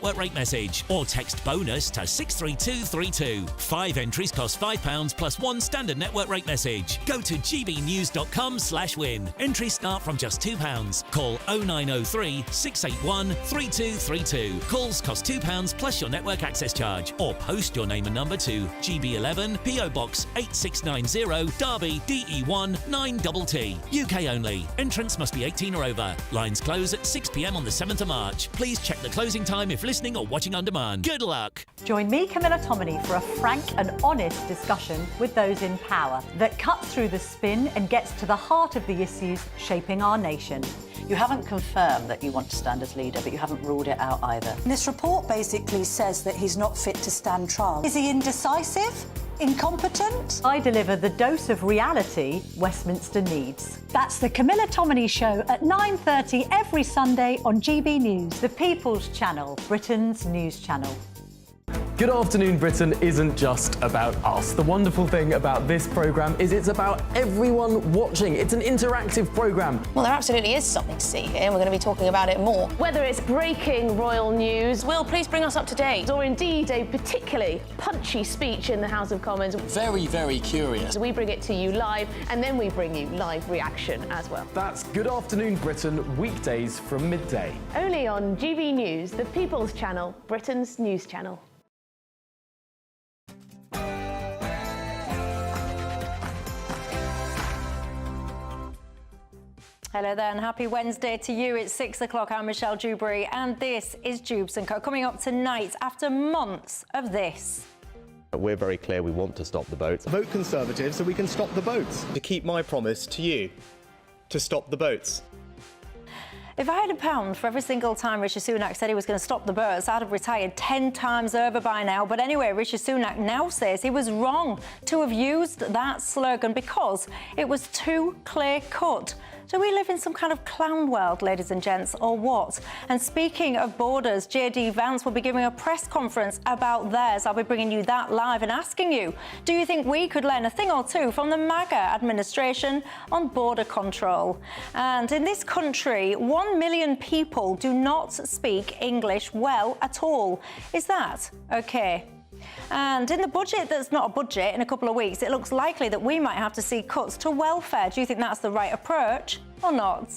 network rate message or text BONUS to 63232. 5 entries cost £5 plus 1 standard network rate message. Go to gbnews.com/win. Entries start from just £2. Call 0903 681 3232. Calls cost £2 plus your network access charge, or post your name and number to GB11 PO Box 8690 Derby DE1 9TT. UK only. Entrants must be 18 or over. Lines close at 6 p.m. on the 7th of March. Please check the closing time if listening or watching on demand. Good luck. Join me, Camilla Tominey, for a frank and honest discussion with those in power that cuts through the spin and gets to the heart of the issues shaping our nation. You haven't confirmed that you want to stand as leader, but you haven't ruled it out either. This report basically says that he's not fit to stand trial. Is he indecisive? Incompetent? I deliver the dose of reality Westminster needs. That's the Camilla Tominey Show at 9:30 every Sunday on GB News, the People's Channel, Britain's news channel. Good Afternoon Britain isn't just about us. The wonderful thing about this programme is it's about everyone watching. It's an interactive programme. Well, there absolutely is something to see here, and we're going to be talking about it more. Whether it's breaking royal news, Will, please bring us up to date, or indeed a particularly punchy speech in the House of Commons. Very, very curious. We bring it to you live, and then we bring you live reaction as well. That's Good Afternoon Britain, weekdays from midday. Only on GB News, the People's Channel, Britain's news channel. Hello there and happy Wednesday to you. It's 6 o'clock. I'm Michelle Dewberry and this is Dewbs & Co. Coming up tonight after months of this. We're very clear we want to stop the boats. Vote Conservative so we can stop the boats. To keep my promise to you, to stop the boats. If I had £1 for every single time Rishi Sunak said he was going to stop the boats, I'd have retired 10 times over by now. But anyway, Rishi Sunak now says he was wrong to have used that slogan because it was too clear-cut. Do we live in some kind of clown world, ladies and gents, or what? And speaking of borders, JD Vance will be giving a press conference about theirs. I'll be bringing you that live and asking you, do you think we could learn a thing or two from the MAGA administration on border control? And in this country, 1 million people do not speak English well at all. Is that okay? And in the budget that's not a budget in a couple of weeks, it looks likely that we might have to see cuts to welfare. Do you think that's the right approach or not?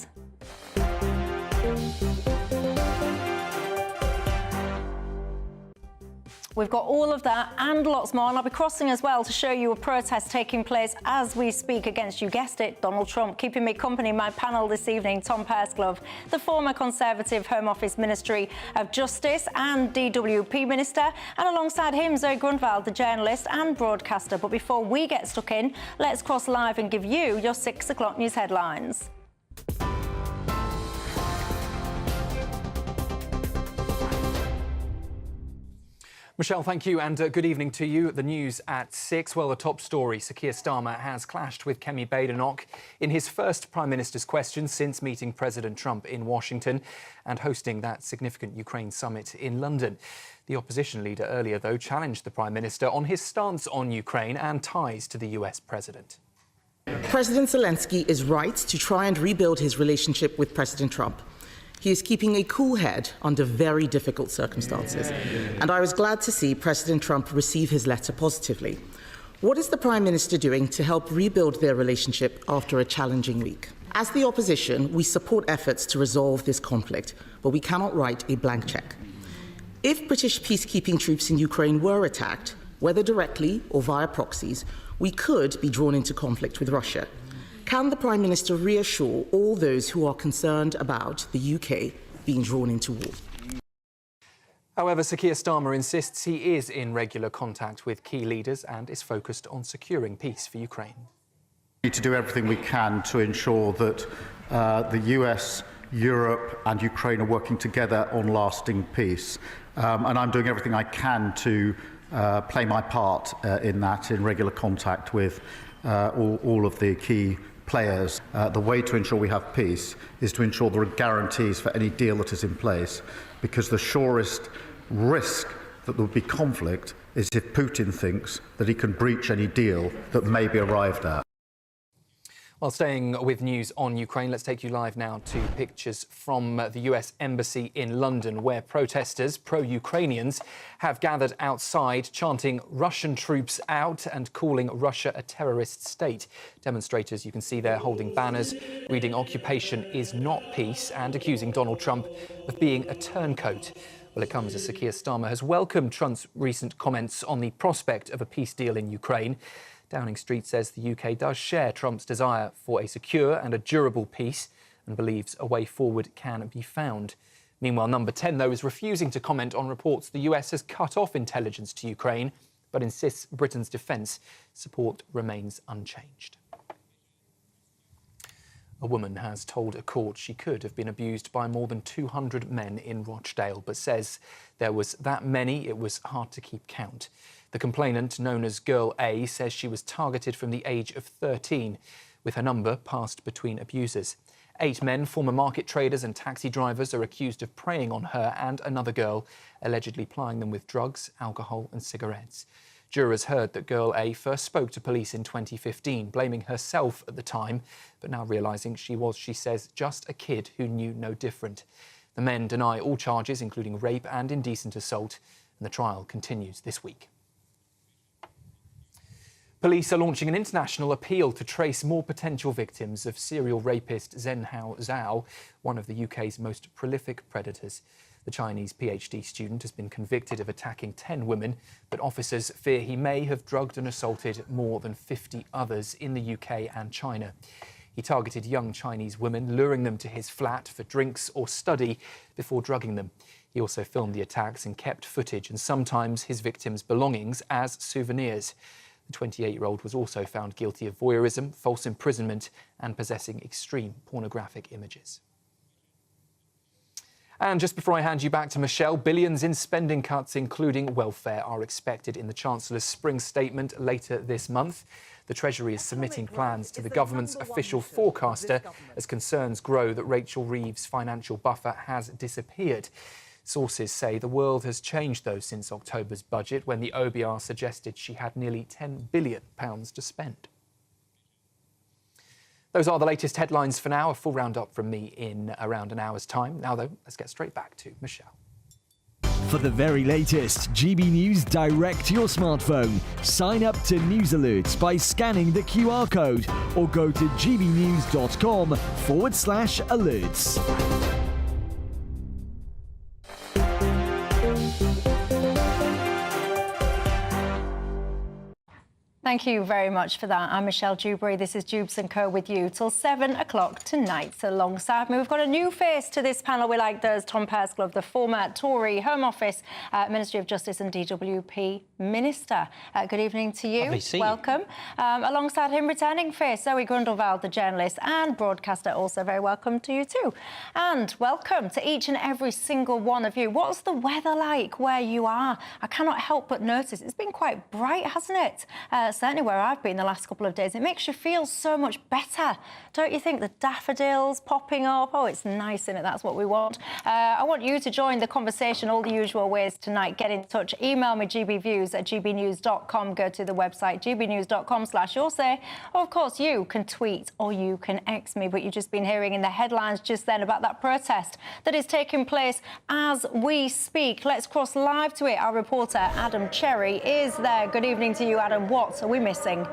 We've got all of that and lots more, and I'll be crossing as well to show you a protest taking place as we speak against, you guessed it, Donald Trump. Keeping me company, my panel this evening, Tom Pursglove, the former Conservative Home Office Ministry of Justice and DWP Minister, and alongside him, Zoe Grunwald, the journalist and broadcaster. But before we get stuck in, let's cross live and give you your 6 o'clock news headlines. Michelle, thank you, and good evening to you. The news at 6. Well, the top story, Sir Keir Starmer has clashed with Kemi Badenoch in his first Prime Minister's question since meeting President Trump in Washington and hosting that significant Ukraine summit in London. The opposition leader earlier, though, challenged the Prime Minister on his stance on Ukraine and ties to the US president. President Zelensky is right to try and rebuild his relationship with President Trump. He is keeping a cool head under very difficult circumstances, and I was glad to see President Trump receive his letter positively. What is the Prime Minister doing to help rebuild their relationship after a challenging week? As the opposition, we support efforts to resolve this conflict, but we cannot write a blank cheque. If British peacekeeping troops in Ukraine were attacked, whether directly or via proxies, we could be drawn into conflict with Russia. Can the Prime Minister reassure all those who are concerned about the UK being drawn into war? However, Sir Keir Starmer insists he is in regular contact with key leaders and is focused on securing peace for Ukraine. We need to do everything we can to ensure that the US, Europe and Ukraine are working together on lasting peace. And I'm doing everything I can to play my part in that, in regular contact with all of the key players. The way to ensure we have peace is to ensure there are guarantees for any deal that is in place, because the surest risk that there will be conflict is if Putin thinks that he can breach any deal that may be arrived at. Well, staying with news on Ukraine, let's take you live now to pictures from the US Embassy in London, where protesters, pro-Ukrainians, have gathered outside chanting "Russian troops out" and calling Russia a terrorist state. Demonstrators, you can see there, holding banners reading "Occupation is not peace" and accusing Donald Trump of being a turncoat. Well, it comes as Sir Keir Starmer has welcomed Trump's recent comments on the prospect of a peace deal in Ukraine. Downing Street says the UK does share Trump's desire for a secure and a durable peace and believes a way forward can be found. Meanwhile, Number 10, though, is refusing to comment on reports the US has cut off intelligence to Ukraine, but insists Britain's defence support remains unchanged. A woman has told a court she could have been abused by more than 200 men in Rochdale, but says there was that many it was hard to keep count. The complainant, known as Girl A, says she was targeted from the age of 13, with her number passed between abusers. 8 men, former market traders and taxi drivers, are accused of preying on her and another girl, allegedly plying them with drugs, alcohol and cigarettes. Jurors heard that Girl A first spoke to police in 2015, blaming herself at the time, but now realising she was, she says, just a kid who knew no different. The men deny all charges, including rape and indecent assault, and the trial continues this week. Police are launching an international appeal to trace more potential victims of serial rapist Zhenhao Zhao, one of the UK's most prolific predators. The Chinese PhD student has been convicted of attacking 10 women, but officers fear he may have drugged and assaulted more than 50 others in the UK and China. He targeted young Chinese women, luring them to his flat for drinks or study before drugging them. He also filmed the attacks and kept footage and sometimes his victims' belongings as souvenirs. The 28-year-old was also found guilty of voyeurism, false imprisonment and possessing extreme pornographic images. And just before I hand you back to Michelle, billions in spending cuts, including welfare, are expected in the Chancellor's spring statement later this month. The Treasury is submitting plans to the government's official forecaster as concerns grow that Rachel Reeves' financial buffer has disappeared. Sources say the world has changed, though, since October's budget, when the OBR suggested she had nearly £10 billion to spend. Those are the latest headlines for now. A full roundup from me in around an hour's time. Now, though, let's get straight back to Michelle. For the very latest GB News direct to your smartphone, sign up to News Alerts by scanning the QR code or go to gbnews.com/alerts. Thank you very much for that. I'm Michelle Dewberry. This is Dewbs & Co with you till 7 o'clock tonight. Alongside me, we've got a new face to this panel. We like those. Tom Perscliffe, the former Tory Home Office, Ministry of Justice and DWP Minister. Good evening to you. Welcome. Alongside him, returning face, Zoe Grundleveld, the journalist and broadcaster. Also very welcome to you too. And welcome to each and every single one of you. What's the weather like where you are? I cannot help but notice it's been quite bright, hasn't it? Certainly where I've been the last couple of days. It makes you feel so much better, don't you think? The daffodils popping up. Oh, it's nice, isn't it? That's what we want. I want you to join the conversation all the usual ways tonight. Get in touch. Email me gbviews@gbnews.com. Go to the website gbnews.com/yoursay. Or, of course, you can tweet or you can X me. But you've just been hearing in the headlines just then about that protest that is taking place as we speak. Let's cross live to it. Our reporter, Adam Cherry, is there. Good evening to you, Adam. What are we missing?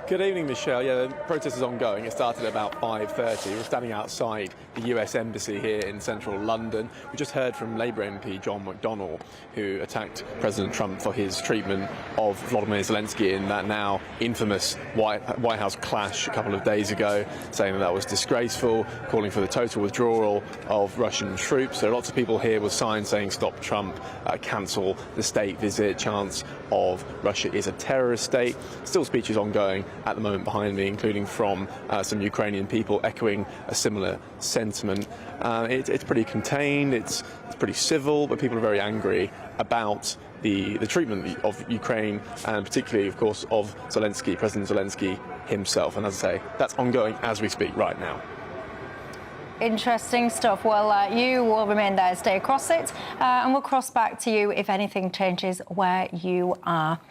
Good evening, Michelle. Yeah, the protest is ongoing. It started at about 5:30. We're standing outside the US Embassy here in central London. We just heard from Labour MP John McDonnell, who attacked President Trump for his treatment of Volodymyr Zelensky in that now infamous White House clash a couple of days ago, saying that was disgraceful, calling for the total withdrawal of Russian troops. There are lots of people here with signs saying "Stop Trump," cancel the state visit, chants of Russia is a terrorist state. Still speeches ongoing at the moment behind me, including from some Ukrainian people echoing a similar sentiment. It's pretty contained, it's pretty civil, but people are very angry about the treatment of Ukraine and particularly, of course, of Zelensky, President Zelensky himself. And as I say, that's ongoing as we speak right now. Interesting stuff. Well, you will remain there, stay across it, and we'll cross back to you if anything changes where you are.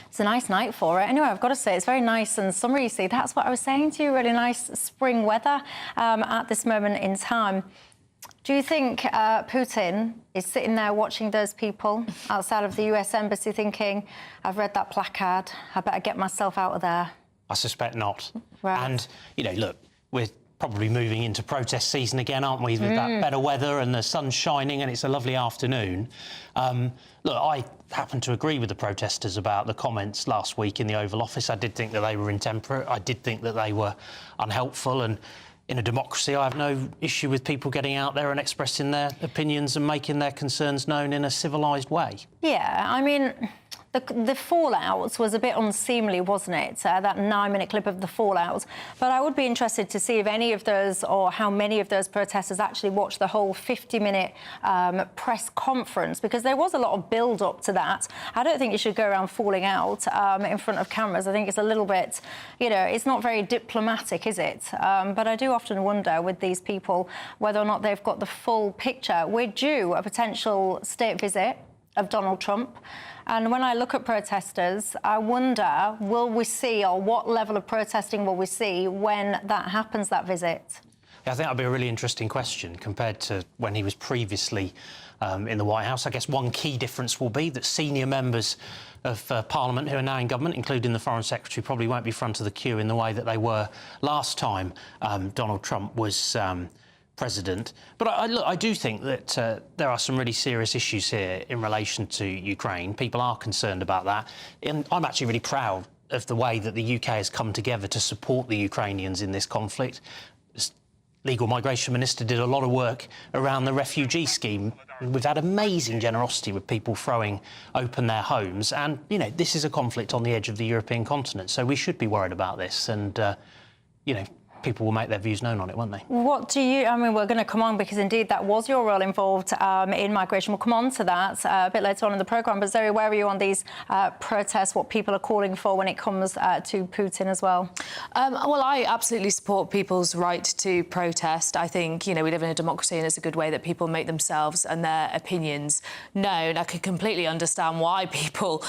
It's a nice night for it. Anyway, I've got to say, it's very nice and summery, you see. That's what I was saying to you, really nice spring weather at this moment in time. Do you think Putin is sitting there watching those people outside of the US Embassy thinking, I've read that placard, I better get myself out of there? I suspect not. Right. And, you know, look, we're probably moving into protest season again, aren't we, with that better weather and the sun's shining and it's a lovely afternoon. Look, I happen to agree with the protesters about the comments last week in the Oval Office. I did think that they were intemperate. I did think that they were unhelpful, and in a democracy, I have no issue with people getting out there and expressing their opinions and making their concerns known in a civilised way. Yeah, I mean, the fallout was a bit unseemly, wasn't it? That 9-minute clip of the fallout. But I would be interested to see if any of those, or how many of those protesters actually watched the whole 50-minute press conference, because there was a lot of build-up to that. I don't think you should go around falling out in front of cameras. I think it's a little bit, you know, it's not very diplomatic, is it? But I do often wonder with these people whether or not they've got the full picture. We're due a potential state visit of Donald Trump. And when I look at protesters, I wonder, will we see, or what level of protesting will we see when that happens, that visit? Yeah, I think that'd be a really interesting question compared to when he was previously in the White House. I guess one key difference will be that senior members of Parliament who are now in government, including the Foreign Secretary, probably won't be front of the queue in the way that they were last time Donald Trump was president. But I do think that there are some really serious issues here in relation to Ukraine. People are concerned about that. And I'm actually really proud of the way that the UK has come together to support the Ukrainians in this conflict. The Legal Migration Minister did a lot of work around the refugee scheme. We've had amazing generosity with people throwing open their homes. And, you know, this is a conflict on the edge of the European continent, so we should be worried about this. And, you know, people will make their views known on it, won't they? What do you... I mean, we're going to come on because, indeed, that was your role involved in migration. We'll come on to that a bit later on in the programme. But, Zoe, where are you on these protests, what people are calling for when it comes to Putin as well? Well, I absolutely support people's right to protest. I think, you know, we live in a democracy and it's a good way that people make themselves and their opinions known. I can completely understand why people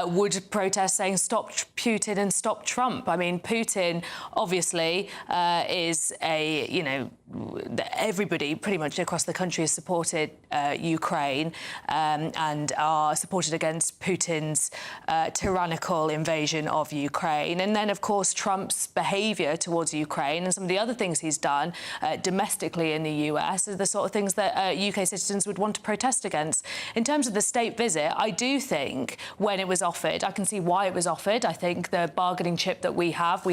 would protest saying stop Putin and stop Trump. I mean, Putin, obviously... is a, you know, everybody pretty much across the country has supported Ukraine and are supported against Putin's tyrannical invasion of Ukraine. And then, of course, Trump's behaviour towards Ukraine and some of the other things he's done domestically in the US are the sort of things that UK citizens would want to protest against. In terms of the state visit, I do think when it was offered, I can see why it was offered. I think the bargaining chip that we have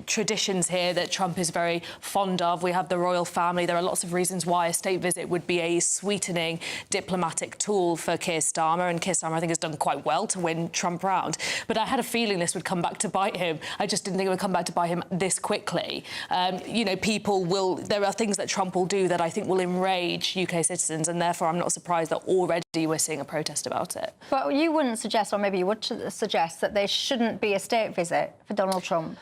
traditions here that Trump is very fond of. We have the royal family. There are lots of reasons why a state visit would be a sweetening diplomatic tool for Keir Starmer, and Keir Starmer, I think, has done quite well to win Trump round. But I had a feeling this would come back to bite him. I just didn't think it would come back to bite him this quickly. You know, there are things that Trump will do that I think will enrage UK citizens, and therefore I'm not surprised that already we're seeing a protest about it. But you wouldn't suggest, or maybe you would suggest, that there shouldn't be a state visit for Donald Trump?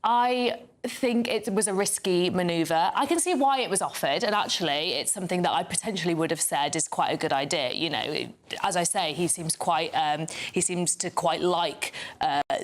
I think it was a risky manoeuvre. I can see why it was offered, and actually it's something that I potentially would have said is quite a good idea. You know, as I say, he seems to quite like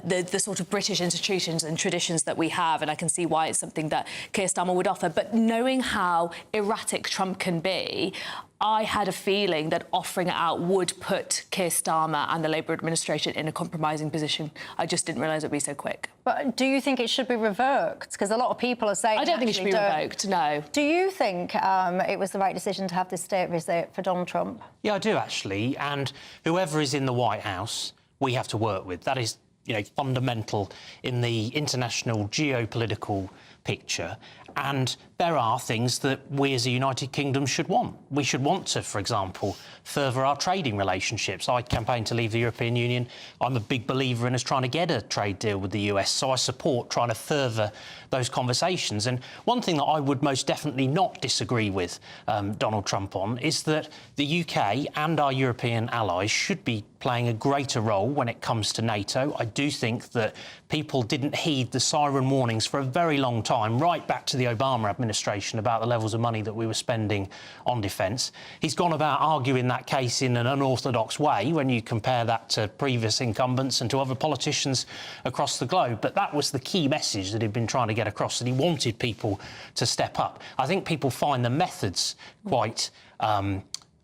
the sort of British institutions and traditions that we have, and I can see why it's something that Keir Starmer would offer. But knowing how erratic Trump can be, I had a feeling that offering it out would put Keir Starmer and the Labour administration in a compromising position. I just didn't realise it would be so quick. But do you think it should be revoked? Because a lot of people are saying... I don't think it should be revoked, no. Do you think it was the right decision to have this state visit for Donald Trump? Yeah, I do, actually. And whoever is in the White House, we have to work with. That is, you know, fundamental in the international geopolitical picture. And there are things that we as a United Kingdom should want. We should want to, for example, further our trading relationships. I campaigned to leave the European Union. I'm a big believer in us trying to get a trade deal with the US, so I support trying to further those conversations. And one thing that I would most definitely not disagree with Donald Trump on is that the UK and our European allies should be playing a greater role when it comes to NATO. I do think that people didn't heed the siren warnings for a very long time, right back to the Obama administration, about the levels of money that we were spending on defence. He's gone about arguing that case in an unorthodox way when you compare that to previous incumbents and to other politicians across the globe. But that was the key message that he'd been trying to get across, that he wanted people to step up. I think people find the methods quite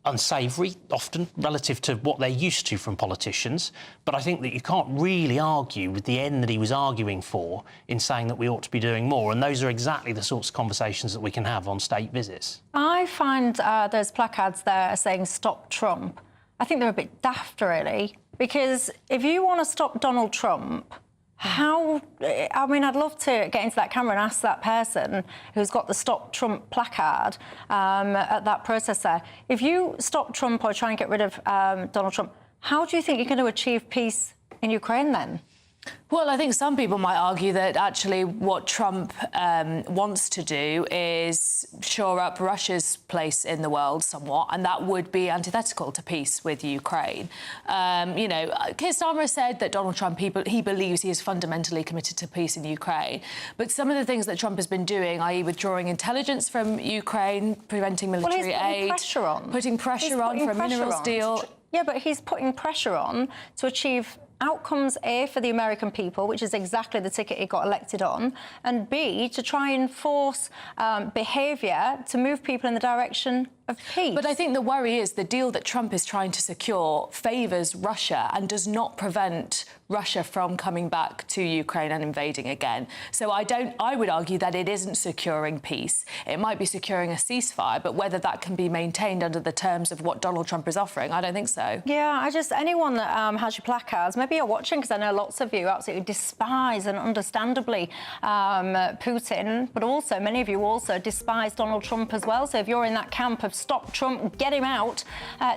unsavoury, often, relative to what they're used to from politicians. But I think that you can't really argue with the end that he was arguing for in saying that we ought to be doing more. And those are exactly the sorts of conversations that we can have on state visits. I find those placards there saying "Stop Trump," I think they're a bit daft, really, because if you want to stop Donald Trump, how... I mean, I'd love to get into that camera and ask that person who's got the Stop Trump placard at that protest there, if you stop Trump or try and get rid of Donald Trump, how do you think you're going to achieve peace in Ukraine then? Well, I think some people might argue that actually what Trump wants to do is shore up Russia's place in the world somewhat, and that would be antithetical to peace with Ukraine. You know, Keir Starmer said that Donald Trump, he believes he is fundamentally committed to peace in Ukraine. But some of the things that Trump has been doing, i.e. withdrawing intelligence from Ukraine, preventing military aid... Putting pressure on for a minerals deal. Yeah, but he's putting pressure on to achieve outcomes, A, for the American people, which is exactly the ticket he got elected on, and B, to try and force behaviour to move people in the direction of peace. But I think the worry is the deal that Trump is trying to secure favours Russia and does not prevent Russia from coming back to Ukraine and invading again. So I would argue that it isn't securing peace. It might be securing a ceasefire, but whether that can be maintained under the terms of what Donald Trump is offering, I don't think so. Yeah, anyone that has your placards, maybe you're watching, because I know lots of you absolutely despise, and understandably, Putin, but also many of you also despise Donald Trump as well. So if you're in that camp of stop Trump, get him out,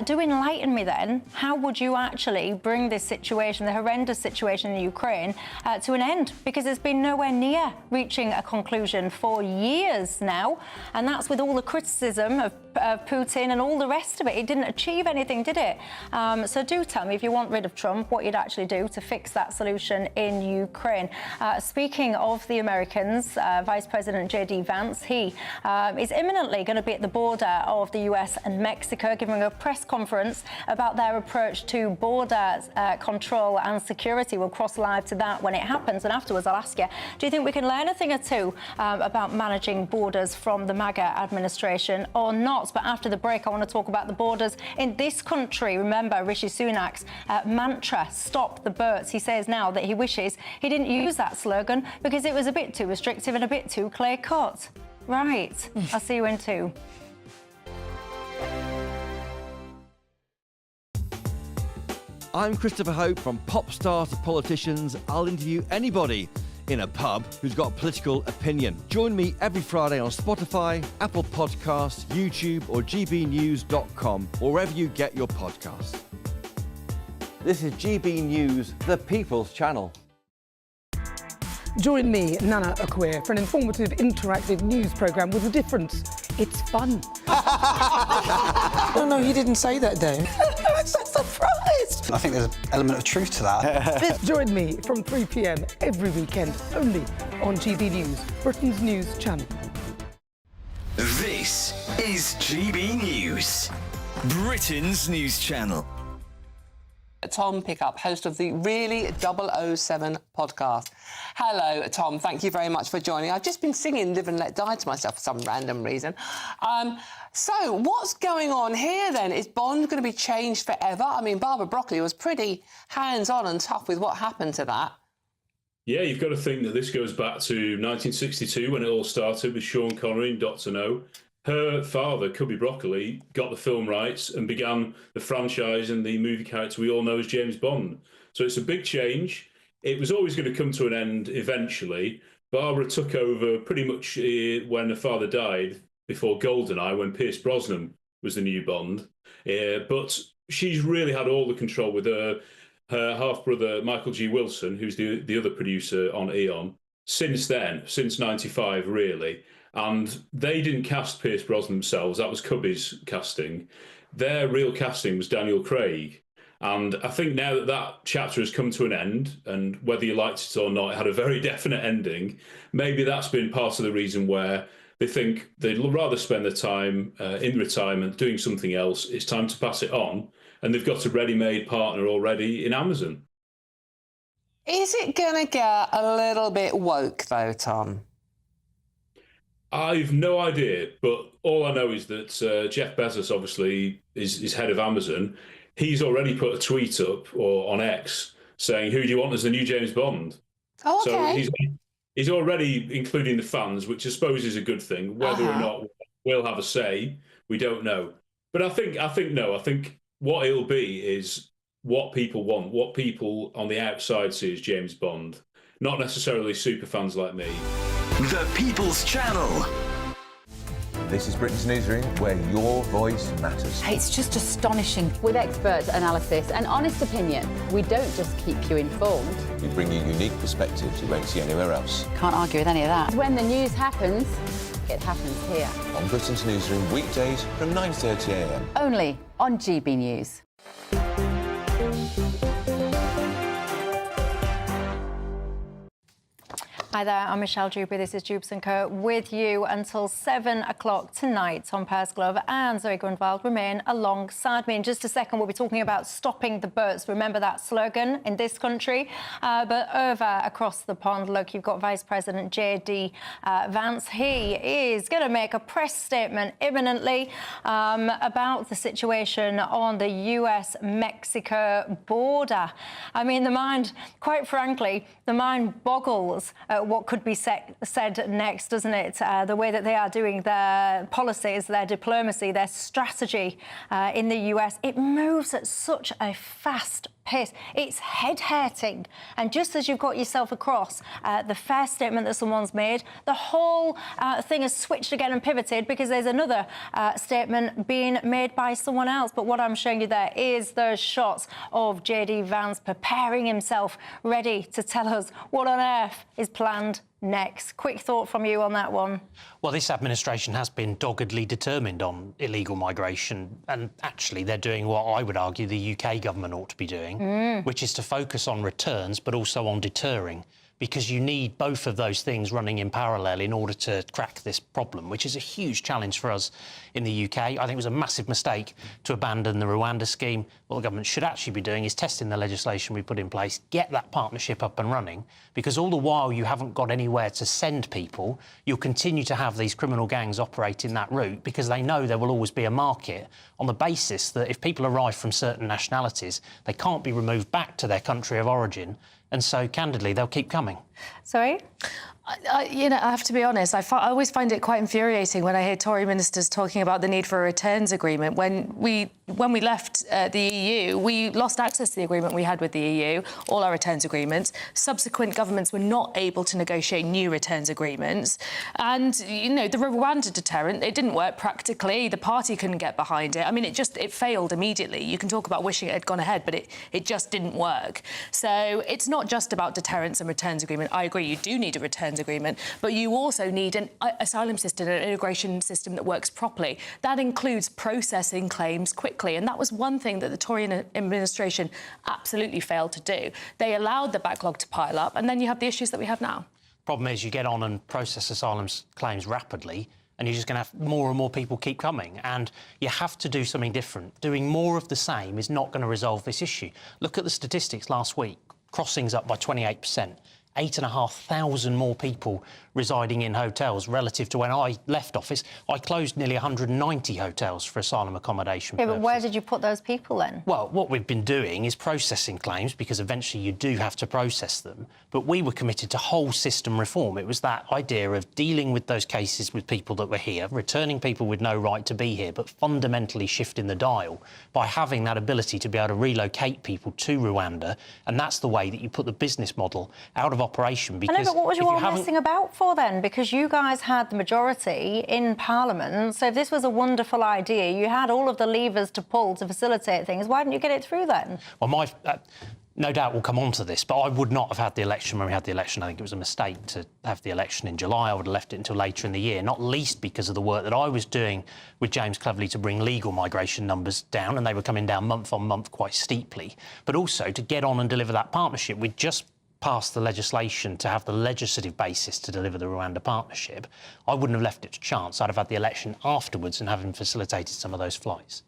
do enlighten me then. How would you actually bring this situation, the horrendous situation in Ukraine, to an end? Because it's been nowhere near reaching a conclusion for years now, and that's with all the criticism of Putin and all the rest of it. It didn't achieve anything, did it? So do tell me, if you want rid of Trump, what you'd actually do to fix that solution in Ukraine. Speaking of the Americans, Vice President J.D. Vance, he is imminently going to be at the border of the US and Mexico, giving a press conference about their approach to border control and security. We'll cross live to that when it happens, and afterwards I'll ask you, do you think we can learn a thing or two about managing borders from the MAGA administration or not? But after the break, I want to talk about the borders in this country. Remember Rishi Sunak's mantra, stop the boats. He says now that he wishes he didn't use that slogan because it was a bit too restrictive and a bit too clear-cut. Right, I'll see you in 2. I'm Christopher Hope. From pop stars to politicians, I'll interview anybody in a pub who's got a political opinion. Join me every Friday on Spotify, Apple Podcasts, YouTube or gbnews.com, or wherever you get your podcasts. This is GB News, the People's Channel. Join me, Nana Akwe, for an informative, interactive news programme with a difference. It's fun. No, he didn't say that, Dave. I'm so surprised. I think there's an element of truth to that. Join me from 3 p.m. every weekend, only on GB News, Britain's news channel. This is GB News, Britain's news channel. Tom Pickup, host of the Really 007 podcast. Hello, Tom. Thank you very much for joining. I've just been singing Live and Let Die to myself for some random reason. So what's going on here, then? Is Bond going to be changed forever? I mean, Barbara Broccoli was pretty hands-on and tough with what happened to that. Yeah, you've got to think that this goes back to 1962 when it all started with Sean Connery and Dr. No. Her father, Cubby Broccoli, got the film rights and began the franchise and the movie character we all know as James Bond. So it's a big change. It was always going to come to an end eventually. Barbara took over pretty much when her father died, before GoldenEye, when Pierce Brosnan was the new Bond. But she's really had all the control with her half-brother, Michael G. Wilson, who's the other producer on Eon, since then, since 95, really. And they didn't cast Pierce Brosnan themselves. That was Cubby's casting. Their real casting was Daniel Craig. And I think now that that chapter has come to an end, and whether you liked it or not, it had a very definite ending, maybe that's been part of the reason where they think they'd rather spend their time in retirement doing something else. It's time to pass it on. And they've got a ready-made partner already in Amazon. Is it going to get a little bit woke, though, Tom? I've no idea, but all I know is that Jeff Bezos obviously is head of Amazon. He's already put a tweet up or on X saying, "Who do you want as the new James Bond?" Oh, okay. So he's already including the fans, which I suppose is a good thing. Whether or not we'll have a say, we don't know. But I think what it'll be is what people want, what people on the outside see as James Bond, not necessarily super fans like me. The People's Channel. This is Britain's Newsroom, where your voice matters. It's just astonishing. With expert analysis and honest opinion, we don't just keep you informed. We bring you unique perspectives you won't see anywhere else. Can't argue with any of that. When the news happens, it happens here. On Britain's Newsroom, weekdays from 9:30 a.m. Only on GB News. Hi there, I'm Michelle Dewberry. This is Dewbs & Co. with you until 7 o'clock tonight. Tom Persglove and Zoe Grundwald remain alongside me. In just a second, we'll be talking about stopping the boats. Remember that slogan in this country? But over across the pond, look, you've got Vice President J.D. Vance. He is going to make a press statement imminently about the situation on the US-Mexico border. I mean, quite frankly, the mind boggles at what could be said next, doesn't it? The way that they are doing their policies, their diplomacy, their strategy in the US, it moves at such a fast pace. It's head-hurting. And just as you've got yourself across the first statement that someone's made, the whole thing has switched again and pivoted because there's another statement being made by someone else. But what I'm showing you there is those shots of J.D. Vance preparing himself, ready to tell us what on earth is planned next. Quick thought from you on that one. Well, this administration has been doggedly determined on illegal migration, and actually they're doing what I would argue the UK government ought to be doing, which is to focus on returns but also on deterring, because you need both of those things running in parallel in order to crack this problem, which is a huge challenge for us in the UK. I think it was a massive mistake to abandon the Rwanda scheme. What the government should actually be doing is testing the legislation we put in place, get that partnership up and running, because all the while you haven't got anywhere to send people, you'll continue to have these criminal gangs operating that route because they know there will always be a market on the basis that if people arrive from certain nationalities, they can't be removed back to their country of origin. And so, candidly, they'll keep coming. Sorry? I have to be honest, I always find it quite infuriating when I hear Tory ministers talking about the need for a returns agreement. When we left the EU, we lost access to the agreement we had with the EU, all our returns agreements. Subsequent governments were not able to negotiate new returns agreements. And, the Rwanda deterrent, it didn't work practically. The party couldn't get behind it. I mean, it failed immediately. You can talk about wishing it had gone ahead, but it just didn't work. So it's not just about deterrence and returns agreement. I agree, you do need a returns agreement, but you also need an asylum system, an immigration system that works properly. That includes processing claims quickly, and that was one thing that the Tory administration absolutely failed to do. They allowed the backlog to pile up, and then you have the issues that we have now. Problem is, you get on and process asylum claims rapidly, and you're just going to have more and more people keep coming. And you have to do something different. Doing more of the same is not going to resolve this issue. Look at the statistics last week. Crossings up by 28%. 8,500 more people residing in hotels relative to when I left office. I closed nearly 190 hotels for asylum accommodation purposes. But where did you put those people then? Well, what we've been doing is processing claims, because eventually you do have to process them. But we were committed to whole system reform. It was that idea of dealing with those cases with people that were here, returning people with no right to be here, but fundamentally shifting the dial by having that ability to be able to relocate people to Rwanda. And that's the way that you put the business model out of operation. Because I know, but what was you all messing about for then? Because you guys had the majority in Parliament, so if this was a wonderful idea, you had all of the levers to pull to facilitate things, why didn't you get it through then? Well, no doubt we'll come on to this, but I would not have had the election when we had the election. I think it was a mistake to have the election in July. I would have left it until later in the year, not least because of the work that I was doing with James Cleverly to bring legal migration numbers down, and they were coming down month on month quite steeply, but also to get on and deliver that partnership. We'd just passed the legislation to have the legislative basis to deliver the Rwanda partnership. I wouldn't have left it to chance. I'd have had the election afterwards and having facilitated some of those flights.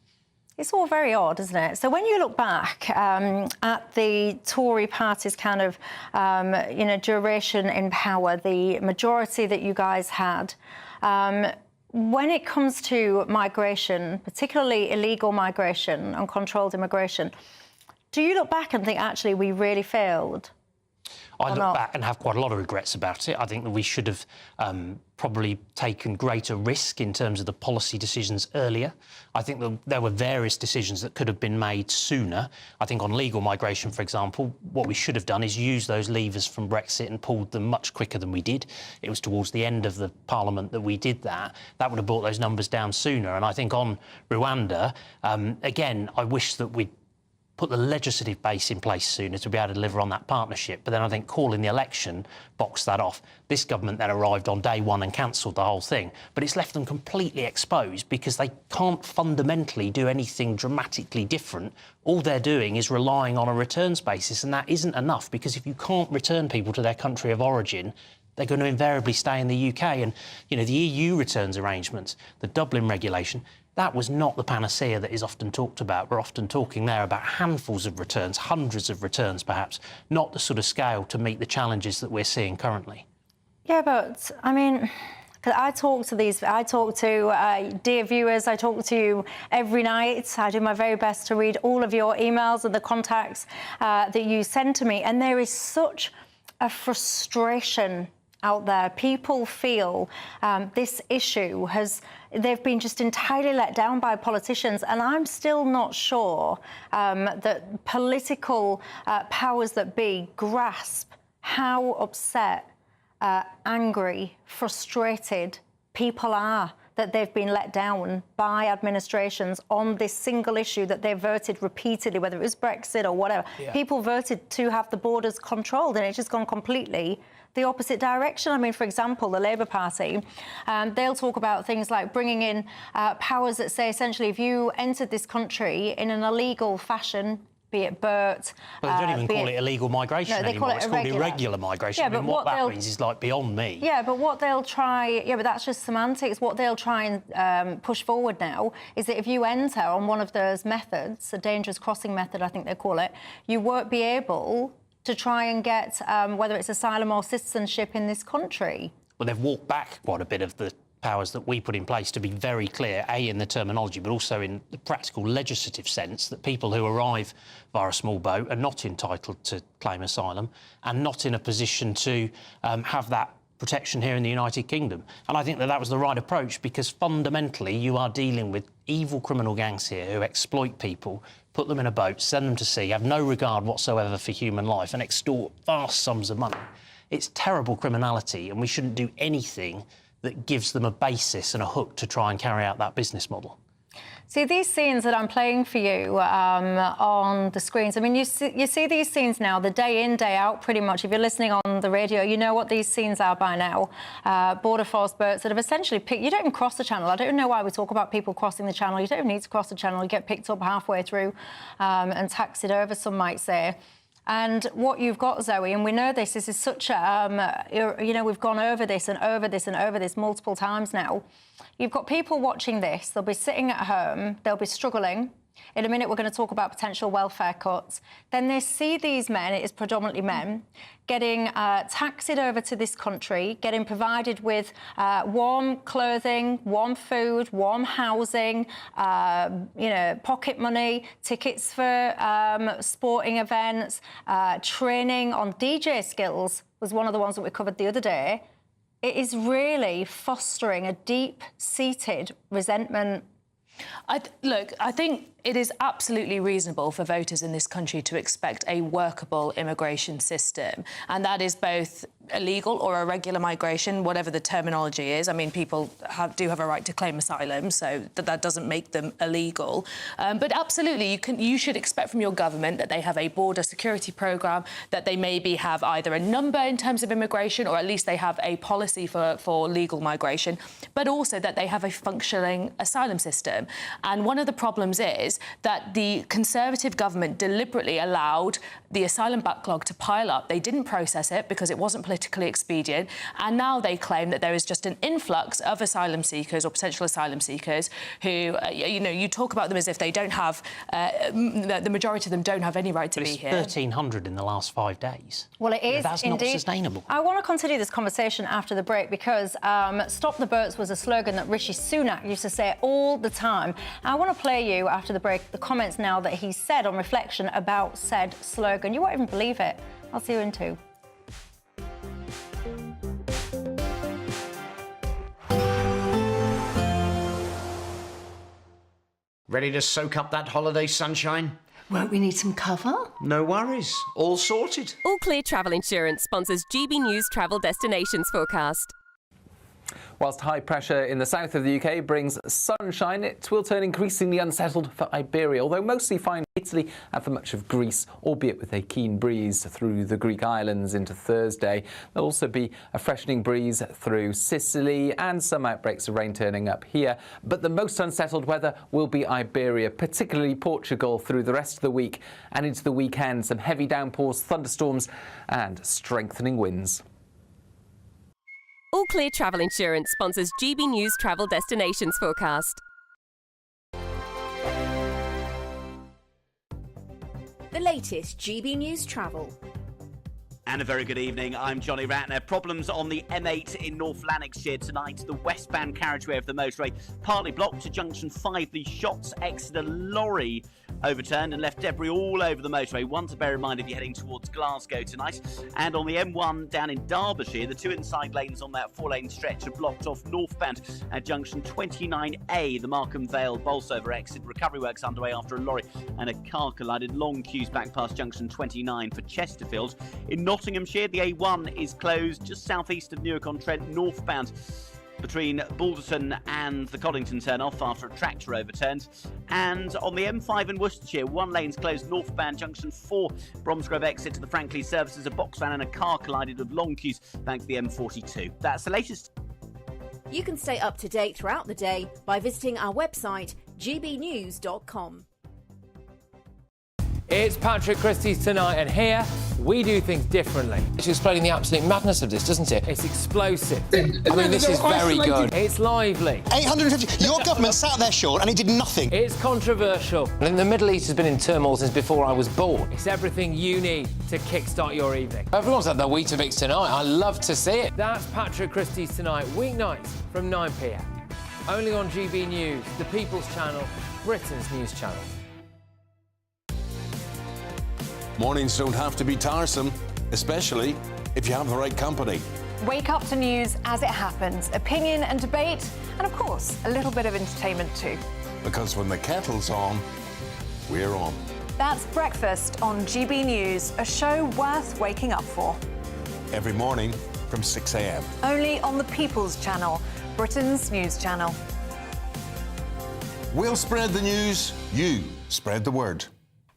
It's all very odd, isn't it? So when you look back at the Tory party's kind of, duration in power, the majority that you guys had, when it comes to migration, particularly illegal migration, uncontrolled immigration, do you look back and think, actually, we really failed? I look back and have quite a lot of regrets about it. I think that we should have probably taken greater risk in terms of the policy decisions earlier. I think that there were various decisions that could have been made sooner. I think on legal migration, for example, what we should have done is use those levers from Brexit and pulled them much quicker than we did. It was towards the end of the Parliament that we did that. That would have brought those numbers down sooner. And I think on Rwanda, again, I wish that we'd put the legislative base in place sooner to be able to deliver on that partnership. But then I think calling the election boxed that off. This government then arrived on day one and cancelled the whole thing. But it's left them completely exposed because they can't fundamentally do anything dramatically different. All they're doing is relying on a returns basis, and that isn't enough, because if you can't return people to their country of origin, they're going to invariably stay in the UK. And, the EU returns arrangements, the Dublin regulation, that was not the panacea that is often talked about. We're often talking there about handfuls of returns, hundreds of returns perhaps, not the sort of scale to meet the challenges that we're seeing currently. Yeah, but, I talk to dear viewers, I talk to you every night. I do my very best to read all of your emails and the contacts that you send to me, and there is such a frustration out there. People feel this issue they've been just entirely let down by politicians, and I'm still not sure that political powers that be grasp how upset, angry, frustrated people are that they've been let down by administrations on this single issue that they've voted repeatedly, whether it was Brexit or whatever. Yeah. People voted to have the borders controlled, and it's just gone completely the opposite direction. For example, the Labour Party, they'll talk about things like bringing in powers that say, essentially, if you entered this country in an illegal fashion, be it Bert... Well, they don't even call it illegal migration anymore. It's called irregular migration. Yeah, but what that means is, beyond me. Yeah, but what they'll try... Yeah, but that's just semantics. What they'll try and push forward now is that if you enter on one of those methods, a dangerous crossing method, I think they call it, you won't be able to try and get, whether it's asylum or citizenship in this country. Well, they've walked back quite a bit of the powers that we put in place, to be very clear, A, in the terminology, but also in the practical legislative sense, that people who arrive via a small boat are not entitled to claim asylum and not in a position to have that protection here in the United Kingdom. And I think that was the right approach, because fundamentally you are dealing with evil criminal gangs here who exploit people, put them in a boat, send them to sea, have no regard whatsoever for human life and extort vast sums of money. It's terrible criminality, and we shouldn't do anything that gives them a basis and a hook to try and carry out that business model. See, these scenes that I'm playing for you on the screens, you see these scenes now, the day in, day out, pretty much. If you're listening on the radio, you know what these scenes are by now. Border Force boats that have essentially picked... You don't even cross the channel. I don't know why we talk about people crossing the channel. You don't even need to cross the channel. You get picked up halfway through and taxied over, some might say. And what you've got, Zoe, and we know this is such a... we've gone over this and over this and over this multiple times now. You've got people watching this. They'll be sitting at home. They'll be struggling. In a minute, we're going to talk about potential welfare cuts. Then they see these men, it is predominantly men, getting taxied over to this country, getting provided with warm clothing, warm food, warm housing, pocket money, tickets for sporting events, training on DJ skills was one of the ones that we covered the other day. It is really fostering a deep-seated resentment. I think it is absolutely reasonable for voters in this country to expect a workable immigration system, and that is both illegal or irregular migration, whatever the terminology is. I mean, people do have a right to claim asylum, so that doesn't make them illegal. But absolutely, you should expect from your government that they have a border security programme, that they maybe have either a number in terms of immigration, or at least they have a policy for legal migration, but also that they have a functioning asylum system. And one of the problems is that the Conservative government deliberately allowed the asylum backlog to pile up. They didn't process it because it wasn't politically expedient, and now they claim that there is just an influx of asylum seekers or potential asylum seekers who, you talk about them as if they don't have, the majority of them don't have any right to be here. 1,300 in the last 5 days. Well, it is That's indeed not sustainable. I want to continue this conversation after the break because Stop the Boats was a slogan that Rishi Sunak used to say all the time. I want to play you, after the break, the comments now that he said on reflection about said slogan. You won't even believe it. I'll see you in 2. Ready to soak up that holiday sunshine? Won't we need some cover? No worries. All sorted. All Clear Travel Insurance sponsors GB News Travel Destinations Forecast. Whilst high pressure in the south of the UK brings sunshine, it will turn increasingly unsettled for Iberia, although mostly fine for Italy and for much of Greece, albeit with a keen breeze through the Greek islands into Thursday. There'll also be a freshening breeze through Sicily and some outbreaks of rain turning up here. But the most unsettled weather will be Iberia, particularly Portugal, through the rest of the week and into the weekend. Some heavy downpours, thunderstorms and strengthening winds. All Clear Travel Insurance sponsors GB News Travel Destinations Forecast. The latest GB News Travel. And a very good evening, I'm Johnny Ratner. Problems on the M8 in North Lanarkshire tonight. The westbound carriageway of the motorway partly blocked to junction 5. The Shotts Exeter lorry overturned and left debris all over the motorway. One to bear in mind if you're heading towards Glasgow tonight. And on the M1 down in Derbyshire, the 2 inside lanes on that 4-lane stretch are blocked off northbound at junction 29A. The Markham Vale Bolsover exit. Recovery works underway after a lorry and a car collided. Long queues back past junction 29 for Chesterfield. In Nottinghamshire, the A1 is closed just southeast of Newark-on-Trent, northbound between Balderton and the Coddington turn-off after a tractor overturned. And on the M5 in Worcestershire, 1 lane's closed northbound junction 4, Bromsgrove exit to the Frankley services. A box van and a car collided with long queues back to the M42. That's the latest. You can stay up to date throughout the day by visiting our website, gbnews.com. It's Patrick Christie's Tonight, and here we do things differently. It's explaining the absolute madness of this, doesn't it? It's explosive. I mean, this is very good. It's lively. 850. Your government sat there, Sean, and it did nothing. It's controversial. And the Middle East has been in turmoil since before I was born. It's everything you need to kickstart your evening. Everyone's had their Weetabix tonight. I love to see it. That's Patrick Christie's Tonight, weeknights from 9 p.m. Only on GB News, the People's Channel, Britain's news channel. Mornings don't have to be tiresome, especially if you have the right company. Wake up to news as it happens, opinion and debate, and of course, a little bit of entertainment too. Because when the kettle's on, we're on. That's Breakfast on GB News, a show worth waking up for. Every morning from 6 a.m. Only on the People's Channel, Britain's news channel. We'll spread the news, you spread the word.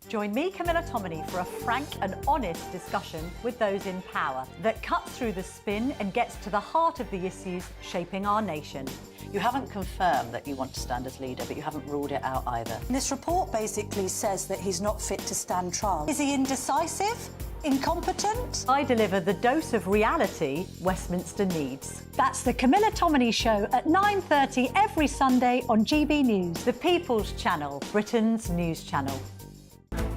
Join me, Camilla Tominey, for a frank and honest discussion with those in power that cuts through the spin and gets to the heart of the issues shaping our nation. You haven't confirmed that you want to stand as leader, but you haven't ruled it out either. This report basically says that he's not fit to stand trial. Is he indecisive? Incompetent? I deliver the dose of reality Westminster needs. That's the Camilla Tominey Show at 9:30 every Sunday on GB News, the People's Channel, Britain's news channel.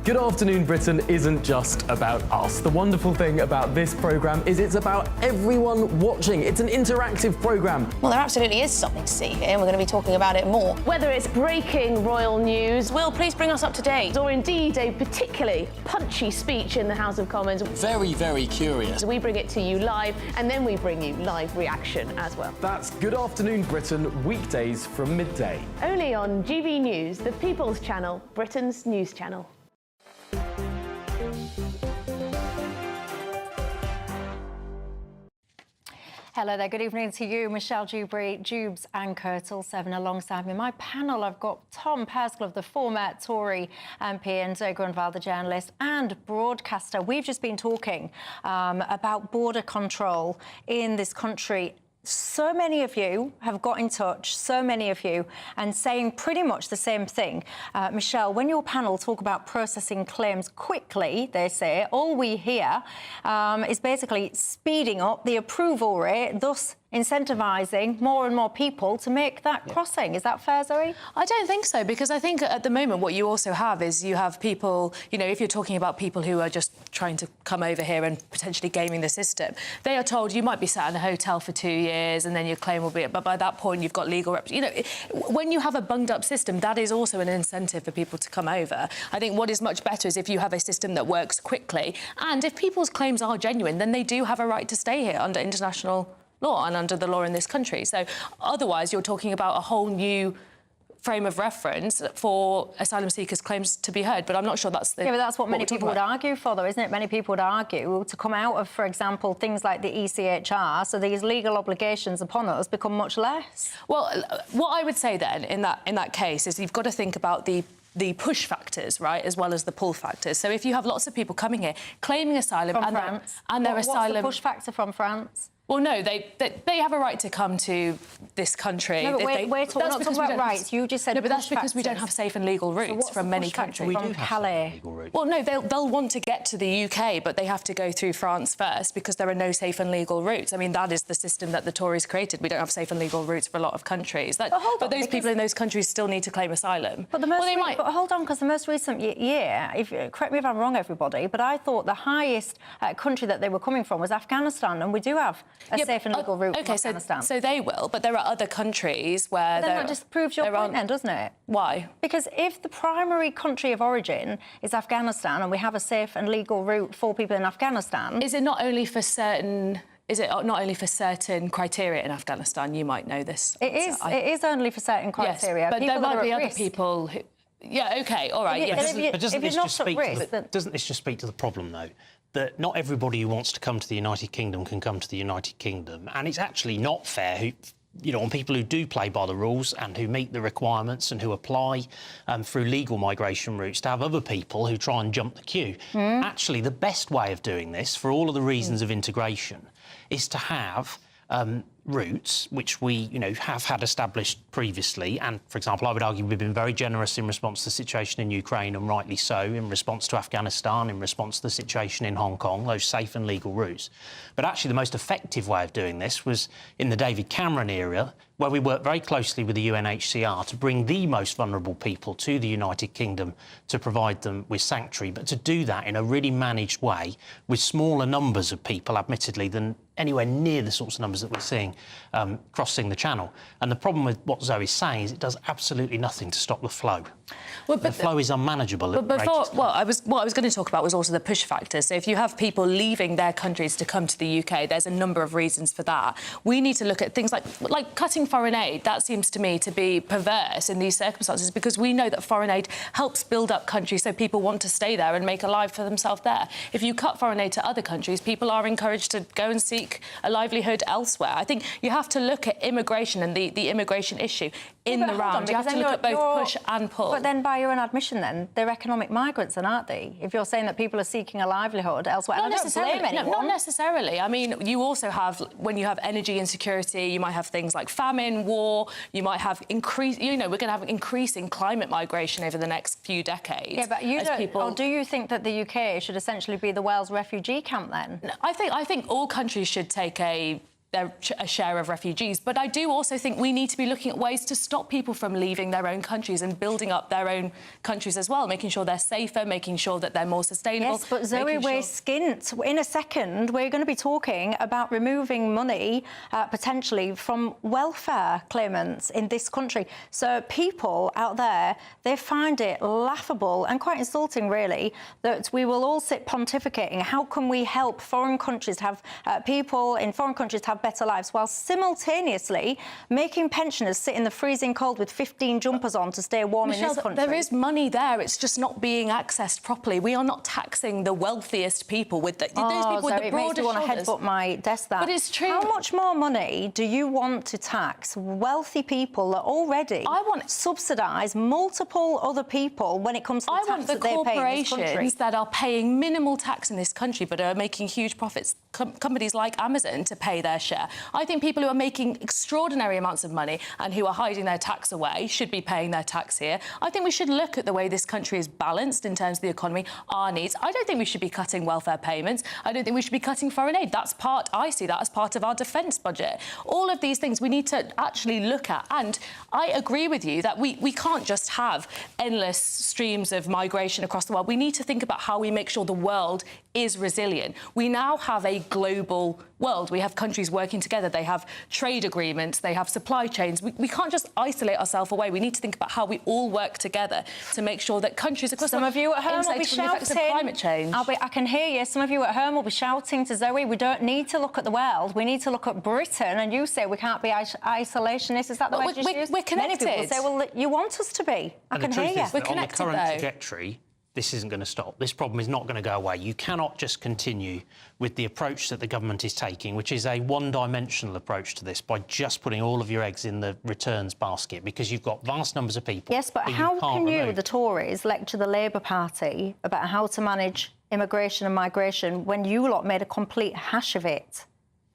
Good Afternoon Britain isn't just about us. The wonderful thing about this programme is it's about everyone watching. It's an interactive programme. Well, there absolutely is something to see here, and we're going to be talking about it more. Whether it's breaking royal news, Will, please bring us up to date, or indeed a particularly punchy speech in the House of Commons. Very, very curious. We bring it to you live, and then we bring you live reaction as well. That's Good Afternoon Britain, weekdays from midday. Only on GB News, the People's Channel, Britain's news channel. Hello there, good evening to you, Michelle, Dewberry, Dewbs and Kirtle, 7 alongside me. My panel, I've got Tom Perscliffe, the former Tory MP, and Zoe Grunwald, the journalist and broadcaster. We've just been talking about border control in this country. So many of you have got in touch, so many of you, and saying pretty much the same thing. Michelle, when your panel talk about processing claims quickly, they say, all we hear is basically speeding up the approval rate, thus incentivising more and more people to make that crossing. Is that fair, Zoe? I don't think so, because I think at the moment what you also have is you have people, you know, if you're talking about people who are just trying to come over here and potentially gaming the system, they are told you might be sat in a hotel for 2 years and then your claim will be... But by that point, you've got legal... You know, when you have a bunged-up system, that is also an incentive for people to come over. I think what is much better is if you have a system that works quickly, and if people's claims are genuine, then they do have a right to stay here under international law and under the law in this country. So otherwise, you're talking about a whole new frame of reference for asylum seekers' claims to be heard. But I'm not sure that's the... Yeah, but that's what many people would argue for, though, isn't it? Many people would argue to come out of, for example, things like the ECHR, so these legal obligations upon us become much less. Well, what I would say then in that case is you've got to think about the push factors, right, as well as the pull factors. So if you have lots of people coming here claiming asylum from France, their asylum... What's the push factor from France? Well, no, they have a right to come to this country. No, but we're not talking about rights. You just said no, but that's because factors. we don't have safe and legal routes from many countries. We do have Calais. Well, no, they'll want to get to the UK, but they have to go through France first because there are no safe and legal routes. I mean, that is the system that the Tories created. We don't have safe and legal routes for a lot of countries. But those people in those countries still need to claim asylum. But but hold on, because the most recent year, correct me if I'm wrong, everybody, but I thought the highest country that they were coming from was Afghanistan, and we do have a safe and legal route from Afghanistan. So they will, but there are other countries where... But then that just proves your point then, doesn't it? Why? Because if the primary country of origin is Afghanistan and we have a safe and legal route for people in Afghanistan... Is it not only for certain... Is it not only for certain criteria in Afghanistan? You might know this. It is. It is only for certain criteria. Yes, but people there might be other risk. people who... Yeah, OK, all right, yes. But doesn't this just speak to the problem, though? That not everybody who wants to come to the United Kingdom can come to the United Kingdom. And it's actually not fair, on people who do play by the rules and who meet the requirements and who apply through legal migration routes to have other people who try and jump the queue. Actually, the best way of doing this, for all of the reasons of integration, is to have routes which we, have had established previously. And, for example, I would argue we've been very generous in response to the situation in Ukraine, and rightly so, in response to Afghanistan, in response to the situation in Hong Kong, those safe and legal routes. But actually the most effective way of doing this was in the David Cameron era, where we worked very closely with the UNHCR to bring the most vulnerable people to the United Kingdom to provide them with sanctuary, but to do that in a really managed way with smaller numbers of people, admittedly, than anywhere near the sorts of numbers that we're seeing crossing the Channel. And the problem with what Zoe's saying is it does absolutely nothing to stop the flow. Well, the flow is unmanageable. What I was going to talk about was also the push factor. So if you have people leaving their countries to come to the UK, there's a number of reasons for that. We need to look at things like cutting foreign aid. That seems to me to be perverse in these circumstances, because we know that foreign aid helps build up countries so people want to stay there and make a life for themselves there. If you cut foreign aid to other countries, people are encouraged to go and seek a livelihood elsewhere. I think you have to look at immigration and the immigration issue in the round. You have to look at both push and pull. But then, by your own admission, then they're economic migrants, then, aren't they? If you're saying that people are seeking a livelihood elsewhere, not necessarily. Not necessarily. I mean, you also have, when you have energy insecurity, you might have things like famine, war. You might have we're going to have increasing climate migration over the next few decades. Yeah, but you don't. Or do you think that the UK should essentially be the Wales refugee camp then? I think all countries should take a share of refugees. But I do also think we need to be looking at ways to stop people from leaving their own countries and building up their own countries as well, making sure they're safer, making sure that they're more sustainable. Yes, but Zoe, we're skint. In a second, we're going to be talking about removing money, potentially, from welfare claimants in this country. So people out there, they find it laughable and quite insulting, really, that we will all sit pontificating. How can we help foreign countries to have people in foreign countries to have better lives, while simultaneously making pensioners sit in the freezing cold with 15 jumpers on to stay warm in this country. There is money there. It's just not being accessed properly. We are not taxing the wealthiest people with those people with the broader shoulders. It makes me want to headbutt my desk. That. But it's true. How much more money do you want to tax wealthy people that already subsidise multiple other people when it comes to the tax that they pay in this country? Corporations that are paying minimal tax in this country but are making huge profits, companies like Amazon, to pay their share. I think people who are making extraordinary amounts of money and who are hiding their tax away should be paying their tax here. I think we should look at the way this country is balanced in terms of the economy, our needs. I don't think we should be cutting welfare payments. I don't think we should be cutting foreign aid. I see that as part of our defence budget. All of these things we need to actually look at. And I agree with you that we can't just have endless streams of migration across the world. We need to think about how we make sure the world is resilient. We now have a global world. We have countries working together. They have trade agreements. They have supply chains. We can't just isolate ourselves away. We need to think about how we all work together to make sure that countries across Some of you at home will be shouting. Climate change. I can hear you. Some of you at home will be shouting to Zoe, we don't need to look at the world. We need to look at Britain. And you say we can't be isolationists. Is that the way you use? We're connected. Many people say, well, you want us to be. I can hear you. We're connected, on the current trajectory, this isn't going to stop. This problem is not going to go away. You cannot just continue with the approach that the government is taking, which is a one-dimensional approach to this, by just putting all of your eggs in the returns basket, because you've got vast numbers of people. Yes, but how can you, the Tories, lecture the Labour Party about how to manage immigration and migration when you lot made a complete hash of it?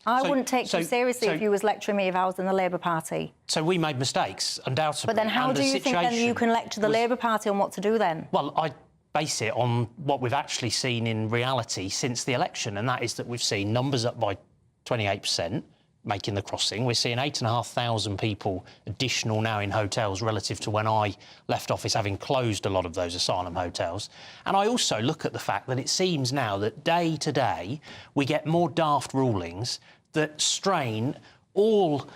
I wouldn't take you seriously if you was lecturing me if I was in the Labour Party. So we made mistakes, undoubtedly. But then how do you think then you can lecture the Labour Party on what to do then? Well, I base it on what we've actually seen in reality since the election, and that is that we've seen numbers up by 28%, making the crossing. We're seeing 8,500 people additional now in hotels relative to when I left office, having closed a lot of those asylum hotels. And I also look at the fact that it seems now that day to day we get more daft rulings that strain all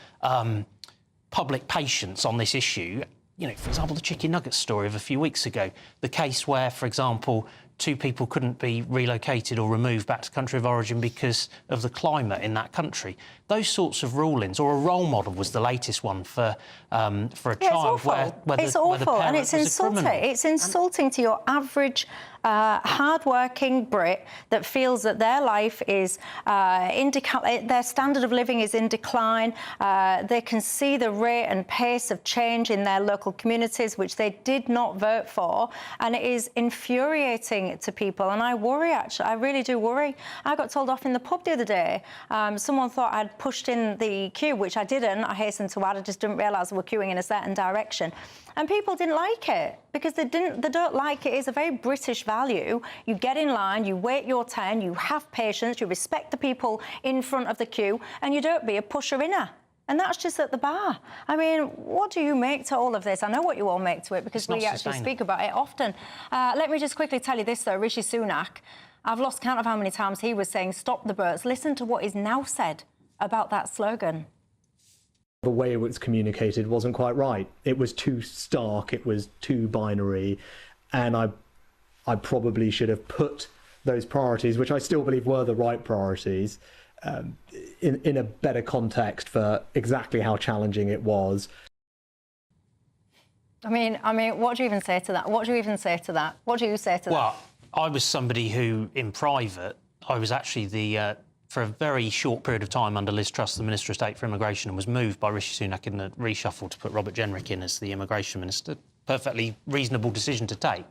public patience on this issue. You know, for example, the chicken nugget story of a few weeks ago, the case where, for example, 2 people couldn't be relocated or removed back to country of origin because of the climate in that country. Those sorts of rulings, or a role model was the latest one for a child where it's the awful, parent and it's was a insulting. criminal. It's insulting to your average hard-working Brit that feels that their life is their standard of living is in decline. They can see the rate and pace of change in their local communities, which they did not vote for, and it is infuriating to people. And I worry, actually, I really do worry. I got told off in the pub the other day. Someone thought I'd pushed in the queue, which I didn't. I hasten to add, I just didn't realise we were queuing in a certain direction. And people didn't like it because they don't like it. It's a very British value. You get in line, you wait your turn, you have patience, you respect the people in front of the queue, and you don't be a pusher-inner. And that's just at the bar. I mean, what do you make to all of this? I know what you all make to it because we actually speak about it often. Let me just quickly tell you this, though. Rishi Sunak, I've lost count of how many times he was saying, stop the boats. Listen to what is now said about that slogan. The way it was communicated wasn't quite right. It was too stark, it was too binary, and I probably should have put those priorities, which I still believe were the right priorities, in a better context for exactly how challenging it was. I mean, what do you even say to that? What do you even say to that? What do you say to that? Well, I was somebody who, in private, I was actually for a very short period of time under Liz Truss, the Minister of State for Immigration, and was moved by Rishi Sunak in the reshuffle to put Robert Jenrick in as the Immigration Minister. Perfectly reasonable decision to take.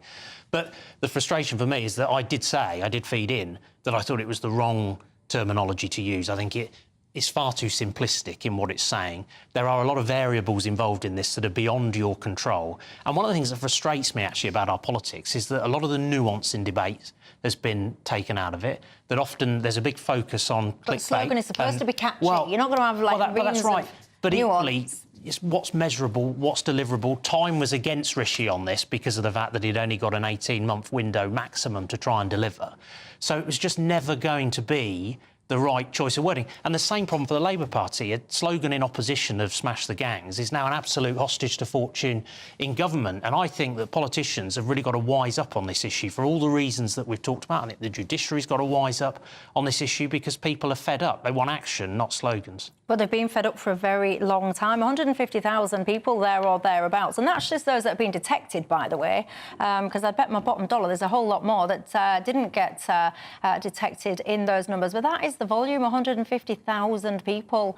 But the frustration for me is that I did feed in, that I thought it was the wrong terminology to use. I think it's far too simplistic in what it's saying. There are a lot of variables involved in this that are beyond your control. And one of the things that frustrates me, actually, about our politics is that a lot of the nuance in debate has been taken out of it, that often there's a big focus on clickbait. But the slogan is supposed to be catchy. Well, you're not going to have, like, well, that's right. But equally, it's what's measurable, what's deliverable. Time was against Rishi on this because of the fact that he'd only got an 18-month window maximum to try and deliver. So it was just never going to be the right choice of wording. And the same problem for the Labour Party. A slogan in opposition of smash the gangs is now an absolute hostage to fortune in government. And I think that politicians have really got to wise up on this issue for all the reasons that we've talked about. And the judiciary's got to wise up on this issue because people are fed up. They want action, not slogans. But they've been fed up for a very long time. 150,000 people there or thereabouts. And that's just those that have been detected, by the way, because I bet my bottom dollar there's a whole lot more that didn't get detected in those numbers. But that is the volume, 150,000 people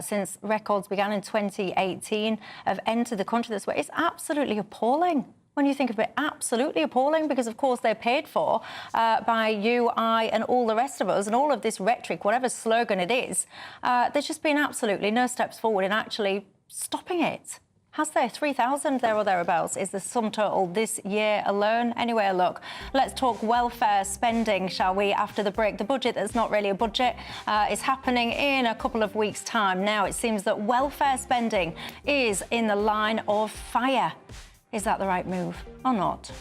since records began in 2018 have entered the country this way. It's absolutely appalling. When you think of it, absolutely appalling, because, of course, they're paid for by you, I and all the rest of us, and all of this rhetoric, whatever slogan it is, there's just been absolutely no steps forward in actually stopping it. Has there? 3,000 there or thereabouts is the sum total this year alone. Anyway, look, let's talk welfare spending, shall we, after the break. The budget that's not really a budget is happening in a couple of weeks' time. Now, it seems that welfare spending is in the line of fire. Is that the right move or not?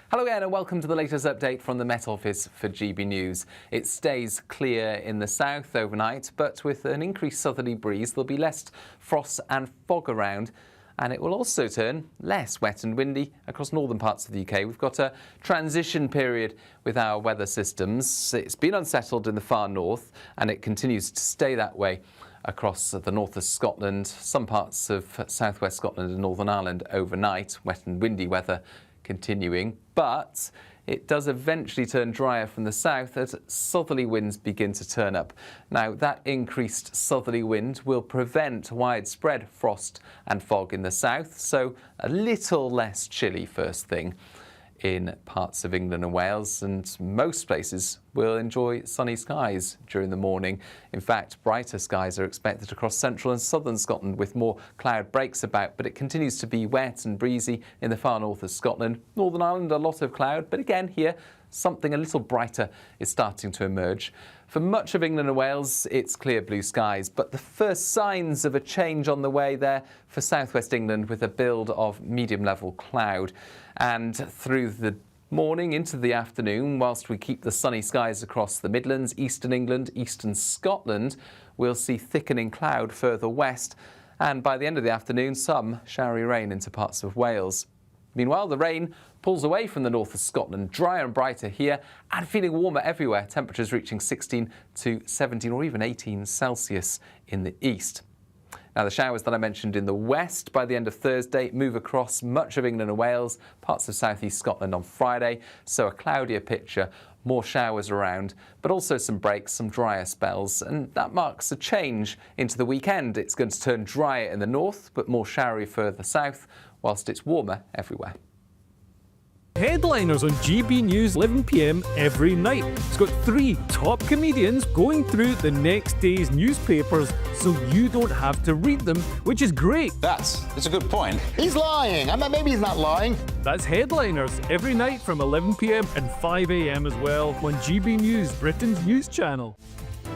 Hello again and welcome to the latest update from the Met Office for GB News. It stays clear in the south overnight, but with an increased southerly breeze, there'll be less frost and fog around. And it will also turn less wet and windy across northern parts of the UK. We've got a transition period with our weather systems. It's been unsettled in the far north, and it continues to stay that way across the north of Scotland, some parts of southwest Scotland and Northern Ireland overnight. Wet and windy weather continuing, but it does eventually turn drier from the south as southerly winds begin to turn up. Now, that increased southerly wind will prevent widespread frost and fog in the south, so a little less chilly first thing in parts of England and Wales, and most places will enjoy sunny skies during the morning. In fact, brighter skies are expected across central and southern Scotland with more cloud breaks about, but it continues to be wet and breezy in the far north of Scotland. Northern Ireland, a lot of cloud, but again here, something a little brighter is starting to emerge. For much of England and Wales, it's clear blue skies, but the first signs of a change on the way there for southwest England with a build of medium-level cloud. And through the morning into the afternoon, whilst we keep the sunny skies across the Midlands, eastern England, eastern Scotland, we'll see thickening cloud further west. And by the end of the afternoon, some showery rain into parts of Wales. Meanwhile, the rain pulls away from the north of Scotland, drier and brighter here and feeling warmer everywhere, temperatures reaching 16 to 17 or even 18 Celsius in the east. Now, the showers that I mentioned in the west by the end of Thursday move across much of England and Wales, parts of southeast Scotland on Friday, so a cloudier picture, more showers around, but also some breaks, some drier spells, and that marks a change into the weekend. It's going to turn drier in the north, but more showery further south, whilst it's warmer everywhere. Headliners on GB News 11 p.m. every night. It's got 3 top comedians going through the next day's newspapers so you don't have to read them, which is great. That's a good point. He's lying. I mean, maybe he's not lying. That's Headliners every night from 11 p.m. and 5 a.m. as well on GB News, Britain's news channel.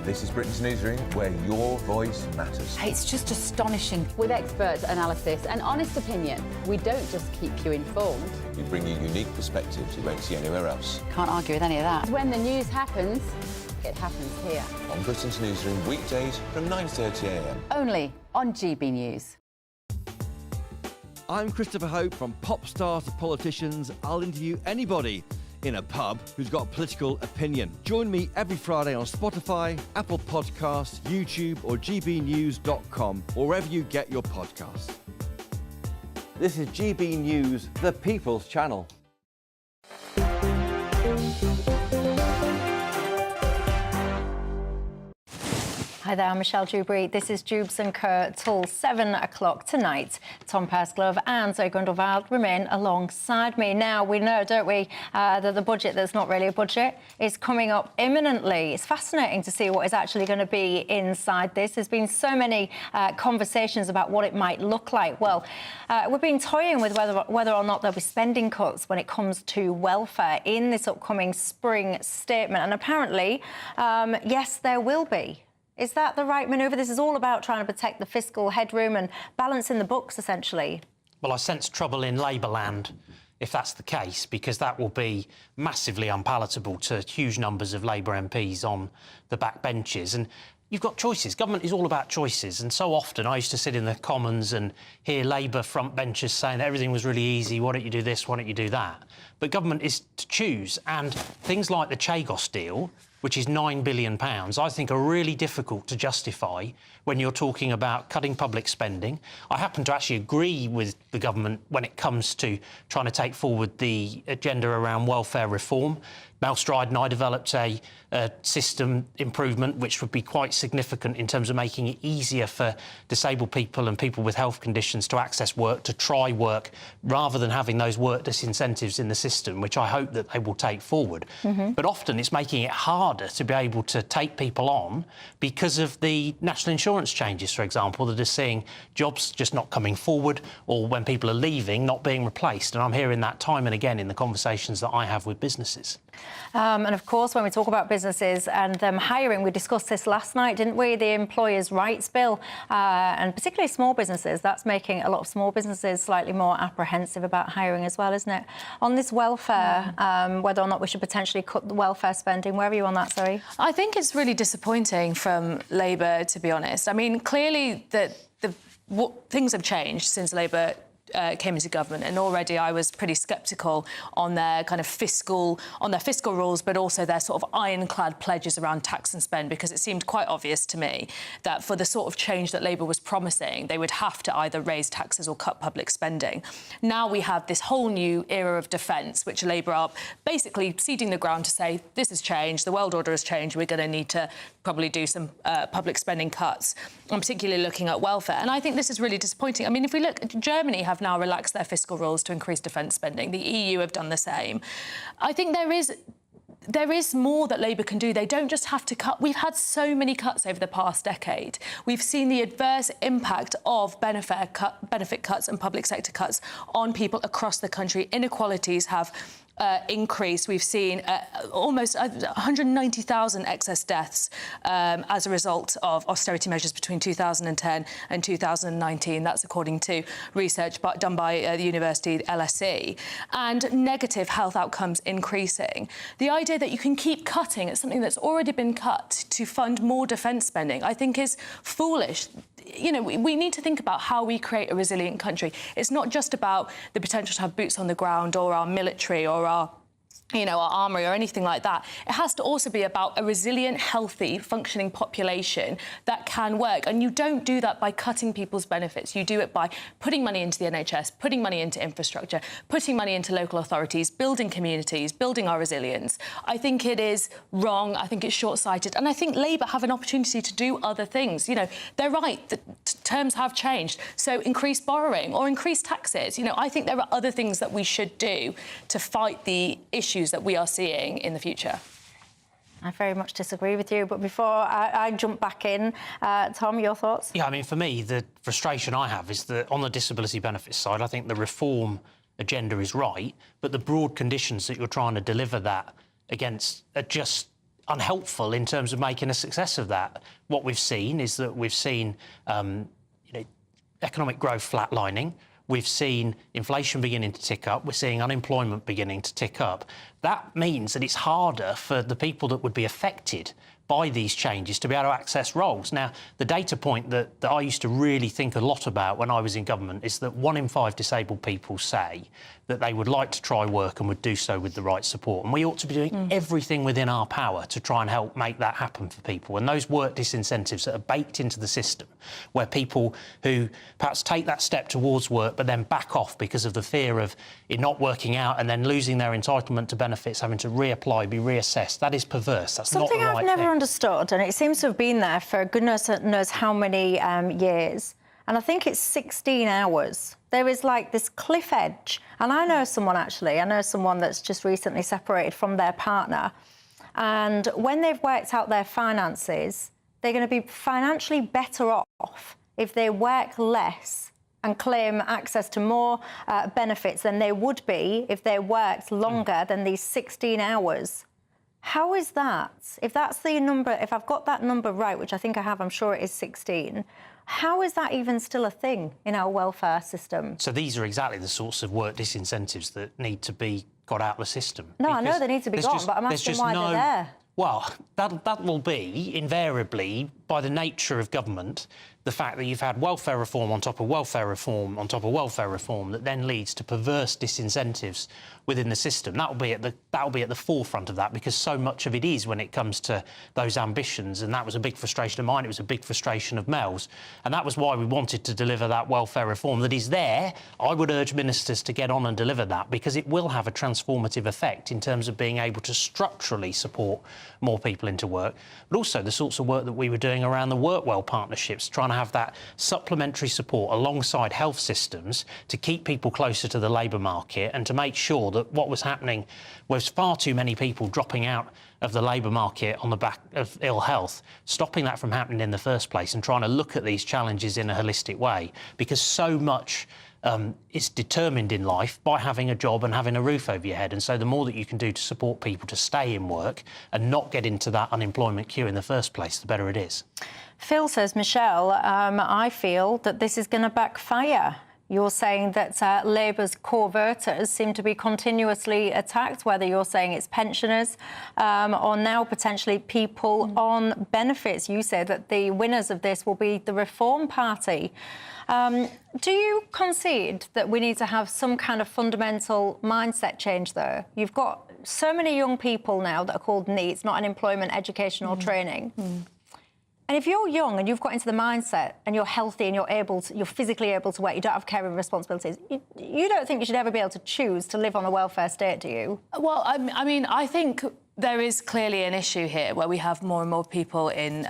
This is Britain's Newsroom, where your voice matters. It's just astonishing. With expert analysis and honest opinion, we don't just keep you informed. We bring you unique perspectives you won't see anywhere else. Can't argue with any of that. When the news happens, it happens here. On Britain's Newsroom, weekdays from 9:30 a.m. Only on GB News. I'm Christopher Hope. From pop stars to politicians, I'll interview anybody in a pub who's got a political opinion. Join me every Friday on Spotify, Apple Podcasts, YouTube or gbnews.com, or wherever you get your podcasts. This is GB News, the People's Channel. Hi there, I'm Michelle Dewberry. This is Dewbs and Kerr till 7 o'clock tonight. Tom Persglove and Zoe Grindelwald remain alongside me. Now, we know, don't we, that the budget that's not really a budget is coming up imminently. It's fascinating to see what is actually going to be inside this. There's been so many conversations about what it might look like. Well, we've been toying with whether or not there'll be spending cuts when it comes to welfare in this upcoming spring statement. And apparently, yes, there will be. Is that the right manoeuvre? This is all about trying to protect the fiscal headroom and balancing the books, essentially. Well, I sense trouble in Labour land if that's the case, because that will be massively unpalatable to huge numbers of Labour MPs on the backbenches. And you've got choices. Government is all about choices. And so often I used to sit in the Commons and hear Labour frontbenchers saying that everything was really easy, why don't you do this, why don't you do that? But government is to choose. And things like the Chagos deal, which is £9 billion, I think are really difficult to justify when you're talking about cutting public spending. I happen to actually agree with the government when it comes to trying to take forward the agenda around welfare reform. Mel Stride and I developed a system improvement which would be quite significant in terms of making it easier for disabled people and people with health conditions to access work, to try work, rather than having those work disincentives in the system, which I hope that they will take forward. But often it's making it harder to be able to take people on because of the national insurance changes, for example, that are seeing jobs just not coming forward, or when people are leaving, not being replaced. And I'm hearing that time and again in the conversations that I have with businesses. And of course, when we talk about businesses and hiring, we discussed this last night, didn't we? The Employers' Rights Bill, and particularly small businesses. That's making a lot of small businesses slightly more apprehensive about hiring as well, isn't it? On this welfare, whether or not we should potentially cut the welfare spending, where are you on that, Zoe? I think it's really disappointing from Labour, to be honest. I mean, clearly things have changed since Labour came into government, and already I was pretty sceptical on their kind of fiscal rules, but also their sort of ironclad pledges around tax and spend, because it seemed quite obvious to me that for the sort of change that Labour was promising, they would have to either raise taxes or cut public spending. Now we have this whole new era of defence, which Labour are basically ceding the ground to say, this has changed, the world order has changed, we're going to need to probably do some public spending cuts, and particularly looking at welfare. And I think this is really disappointing. I mean, if we look, Germany have now relaxed their fiscal rules to increase defence spending. The EU have done the same. I think there is more that Labour can do. They don't just have to cut. We've had so many cuts over the past decade. We've seen the adverse impact of benefit cuts and public sector cuts on people across the country. Inequalities have increased. We've seen almost 190,000 excess deaths as a result of austerity measures between 2010 and 2019. That's according to research done by the university LSE. And negative health outcomes increasing. The idea that you can keep cutting at something that's already been cut to fund more defence spending, I think is foolish. You know, we need to think about how we create a resilient country. It's not just about the potential to have boots on the ground or our military or our armoury or anything like that. It has to also be about a resilient, healthy, functioning population that can work. And you don't do that by cutting people's benefits. You do it by putting money into the NHS, putting money into infrastructure, putting money into local authorities, building communities, building our resilience. I think it is wrong. I think it's short-sighted. And I think Labour have an opportunity to do other things. You know, they're right. The terms have changed. So increase borrowing or increase taxes. You know, I think there are other things that we should do to fight the issues that we are seeing in the future. I very much disagree with you, but before I jump back in, Tom, your thoughts? Yeah, I mean, for me, the frustration I have is that on the disability benefits side, I think the reform agenda is right, but the broad conditions that you're trying to deliver that against are just unhelpful in terms of making a success of that. What we've seen is that we've seen economic growth flatlining. We've seen inflation beginning to tick up. We're seeing unemployment beginning to tick up. That means that it's harder for the people that would be affected by these changes to be able to access roles. Now, the data point that I used to really think a lot about when I was in government is that 1 in 5 disabled people say that they would like to try work and would do so with the right support. And we ought to be doing everything within our power to try and help make that happen for people. And those work disincentives that are baked into the system, where people who perhaps take that step towards work but then back off because of the fear of it not working out and then losing their entitlement to benefits, having to reapply, be reassessed, that is perverse. That's Something not the right I've never thing. understood, and it seems to have been there for goodness knows how many years, and I think it's 16 hours. There is like this cliff edge, and I know someone that's just recently separated from their partner, and when they've worked out their finances, they're going to be financially better off if they work less and claim access to more benefits than they would be if they worked longer than these 16 hours. How is that? If that's the number, if I've got that number right, which I think I have, I'm sure it is 16, how is that even still a thing in our welfare system? So these are exactly the sorts of work disincentives that need to be got out of the system. No, I know they need to be gone, but I'm asking why they're there. Well, that will be, invariably, by the nature of government, the fact that you've had welfare reform on top of welfare reform on top of welfare reform that then leads to perverse disincentives within the system. That will be at the forefront of that, because so much of it is when it comes to those ambitions, and that was a big frustration of mine. It was a big frustration of Mel's, and that was why we wanted to deliver that welfare reform that is there. I would urge ministers to get on and deliver that, because it will have a transformative effect in terms of being able to structurally support more people into work, but also the sorts of work that we were doing around the Workwell partnerships, trying to have that supplementary support alongside health systems to keep people closer to the labour market, and to make sure that what was happening was far too many people dropping out of the labour market on the back of ill health, stopping that from happening in the first place, and trying to look at these challenges in a holistic way, because so much is determined in life by having a job and having a roof over your head. And so the more that you can do to support people to stay in work and not get into that unemployment queue in the first place, the better it is. Phil says, Michelle, I feel that this is going to backfire. You're saying that Labour's core voters seem to be continuously attacked, whether you're saying it's pensioners or now potentially people on benefits. You say that the winners of this will be the Reform Party. Do you concede that we need to have some kind of fundamental mindset change, though? You've got so many young people now that are called NEETs, not unemployment, education or training. And if you're young and you've got into the mindset and you're healthy and you're physically able to work, you don't have caring responsibilities, you don't think you should ever be able to choose to live on a welfare state, do you? Well, I mean, I think there is clearly an issue here where we have more and more people in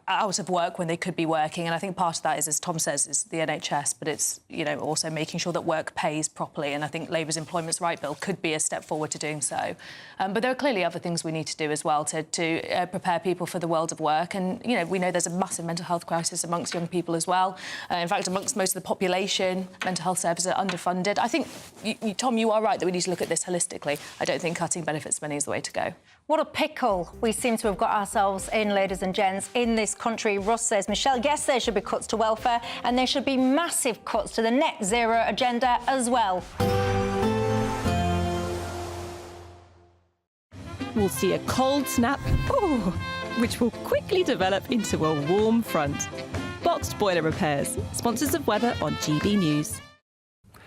out of work when they could be working, and I think part of that is, as Tom says, is the NHS, but it's, you know, also making sure that work pays properly, and I think Labour's Employment's Right Bill could be a step forward to doing so. But there are clearly other things we need to do as well to prepare people for the world of work, and, you know, we know there's a massive mental health crisis amongst young people as well. In fact, amongst most of the population, mental health services are underfunded. I think, Tom, you are right that we need to look at this holistically. I don't think cutting benefits money is the way to go. What a pickle we seem to have got ourselves in, ladies and gents, in this country. Ross says, Michelle, yes, there should be cuts to welfare, and there should be massive cuts to the net zero agenda as well. We'll see a cold snap, which will quickly develop into a warm front. Boxed Boiler Repairs, sponsors of weather on GB News.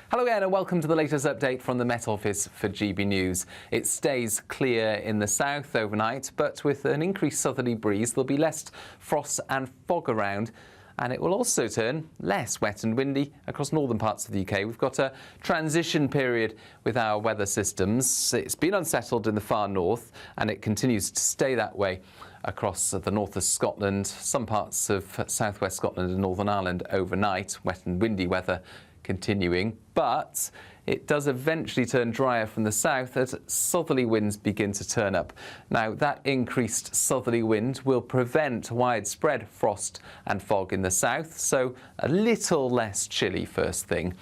Hello again and welcome to the latest update from the Met Office for GB News. It stays clear in the south overnight, but with an increased southerly breeze there'll be less frost and fog around, and it will also turn less wet and windy across northern parts of the UK. We've got a transition period with our weather systems. It's been unsettled in the far north and it continues to stay that way across the north of Scotland, some parts of southwest Scotland and Northern Ireland overnight. Wet and windy weather continuing, but it does eventually turn drier from the south as southerly winds begin to turn up. Now, that increased southerly wind will prevent widespread frost and fog in the south, so a little less chilly first thing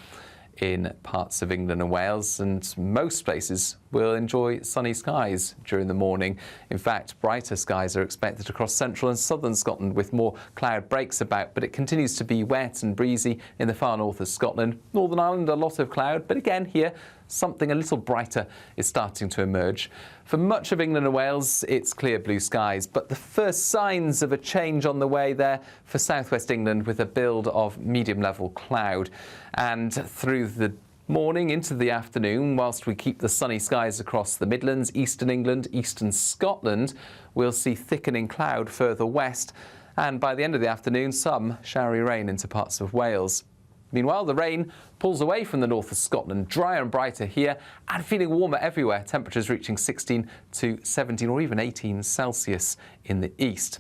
in parts of England and Wales, and most places will enjoy sunny skies during the morning. In fact, brighter skies are expected across central and southern Scotland with more cloud breaks about, but it continues to be wet and breezy in the far north of Scotland. Northern Ireland, a lot of cloud, but again here, something a little brighter is starting to emerge. For much of England and Wales, it's clear blue skies, but the first signs of a change on the way there for southwest England with a build of medium-level cloud. And through the morning into the afternoon, whilst we keep the sunny skies across the Midlands, eastern England, eastern Scotland, we'll see thickening cloud further west, and by the end of the afternoon, some showery rain into parts of Wales. Meanwhile, the rain pulls away from the north of Scotland, drier and brighter here and feeling warmer everywhere, temperatures reaching 16 to 17 or even 18 Celsius in the east.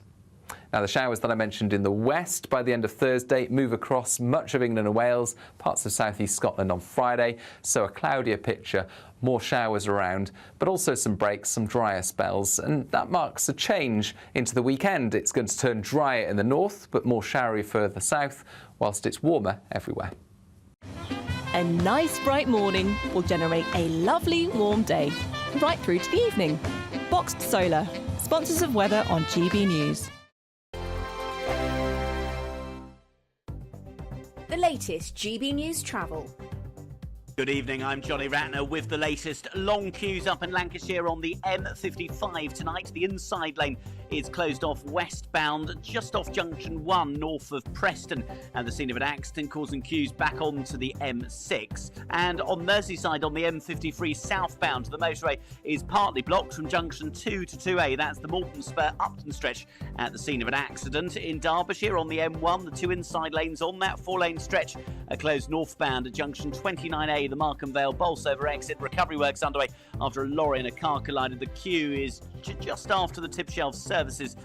Now, the showers that I mentioned in the west by the end of Thursday move across much of England and Wales, parts of southeast Scotland on Friday, so a cloudier picture, more showers around, but also some breaks, some drier spells, and that marks a change into the weekend. It's going to turn drier in the north, but more showery further south, whilst it's warmer everywhere. A nice bright morning will generate a lovely warm day, right through to the evening. Boxed Solar, sponsors of weather on GB News. The latest GB News travel. Good evening, I'm Johnny Ratner with the latest. Long queues up in Lancashire on the M55 tonight. The inside lane is closed off westbound just off junction 1 north of Preston, and the scene of an accident causing queues back onto the M6. And on Merseyside on the M53 southbound, the motorway is partly blocked from junction 2 to 2A. That's the Morton Spur Upton stretch at the scene of an accident. In Derbyshire on the M1, the 2 inside lanes on that 4-lane stretch are closed northbound at junction 29A. The Markham Vale Bolsover exit. Recovery works underway after a lorry and a car collided. The queue is just after the tip shelf services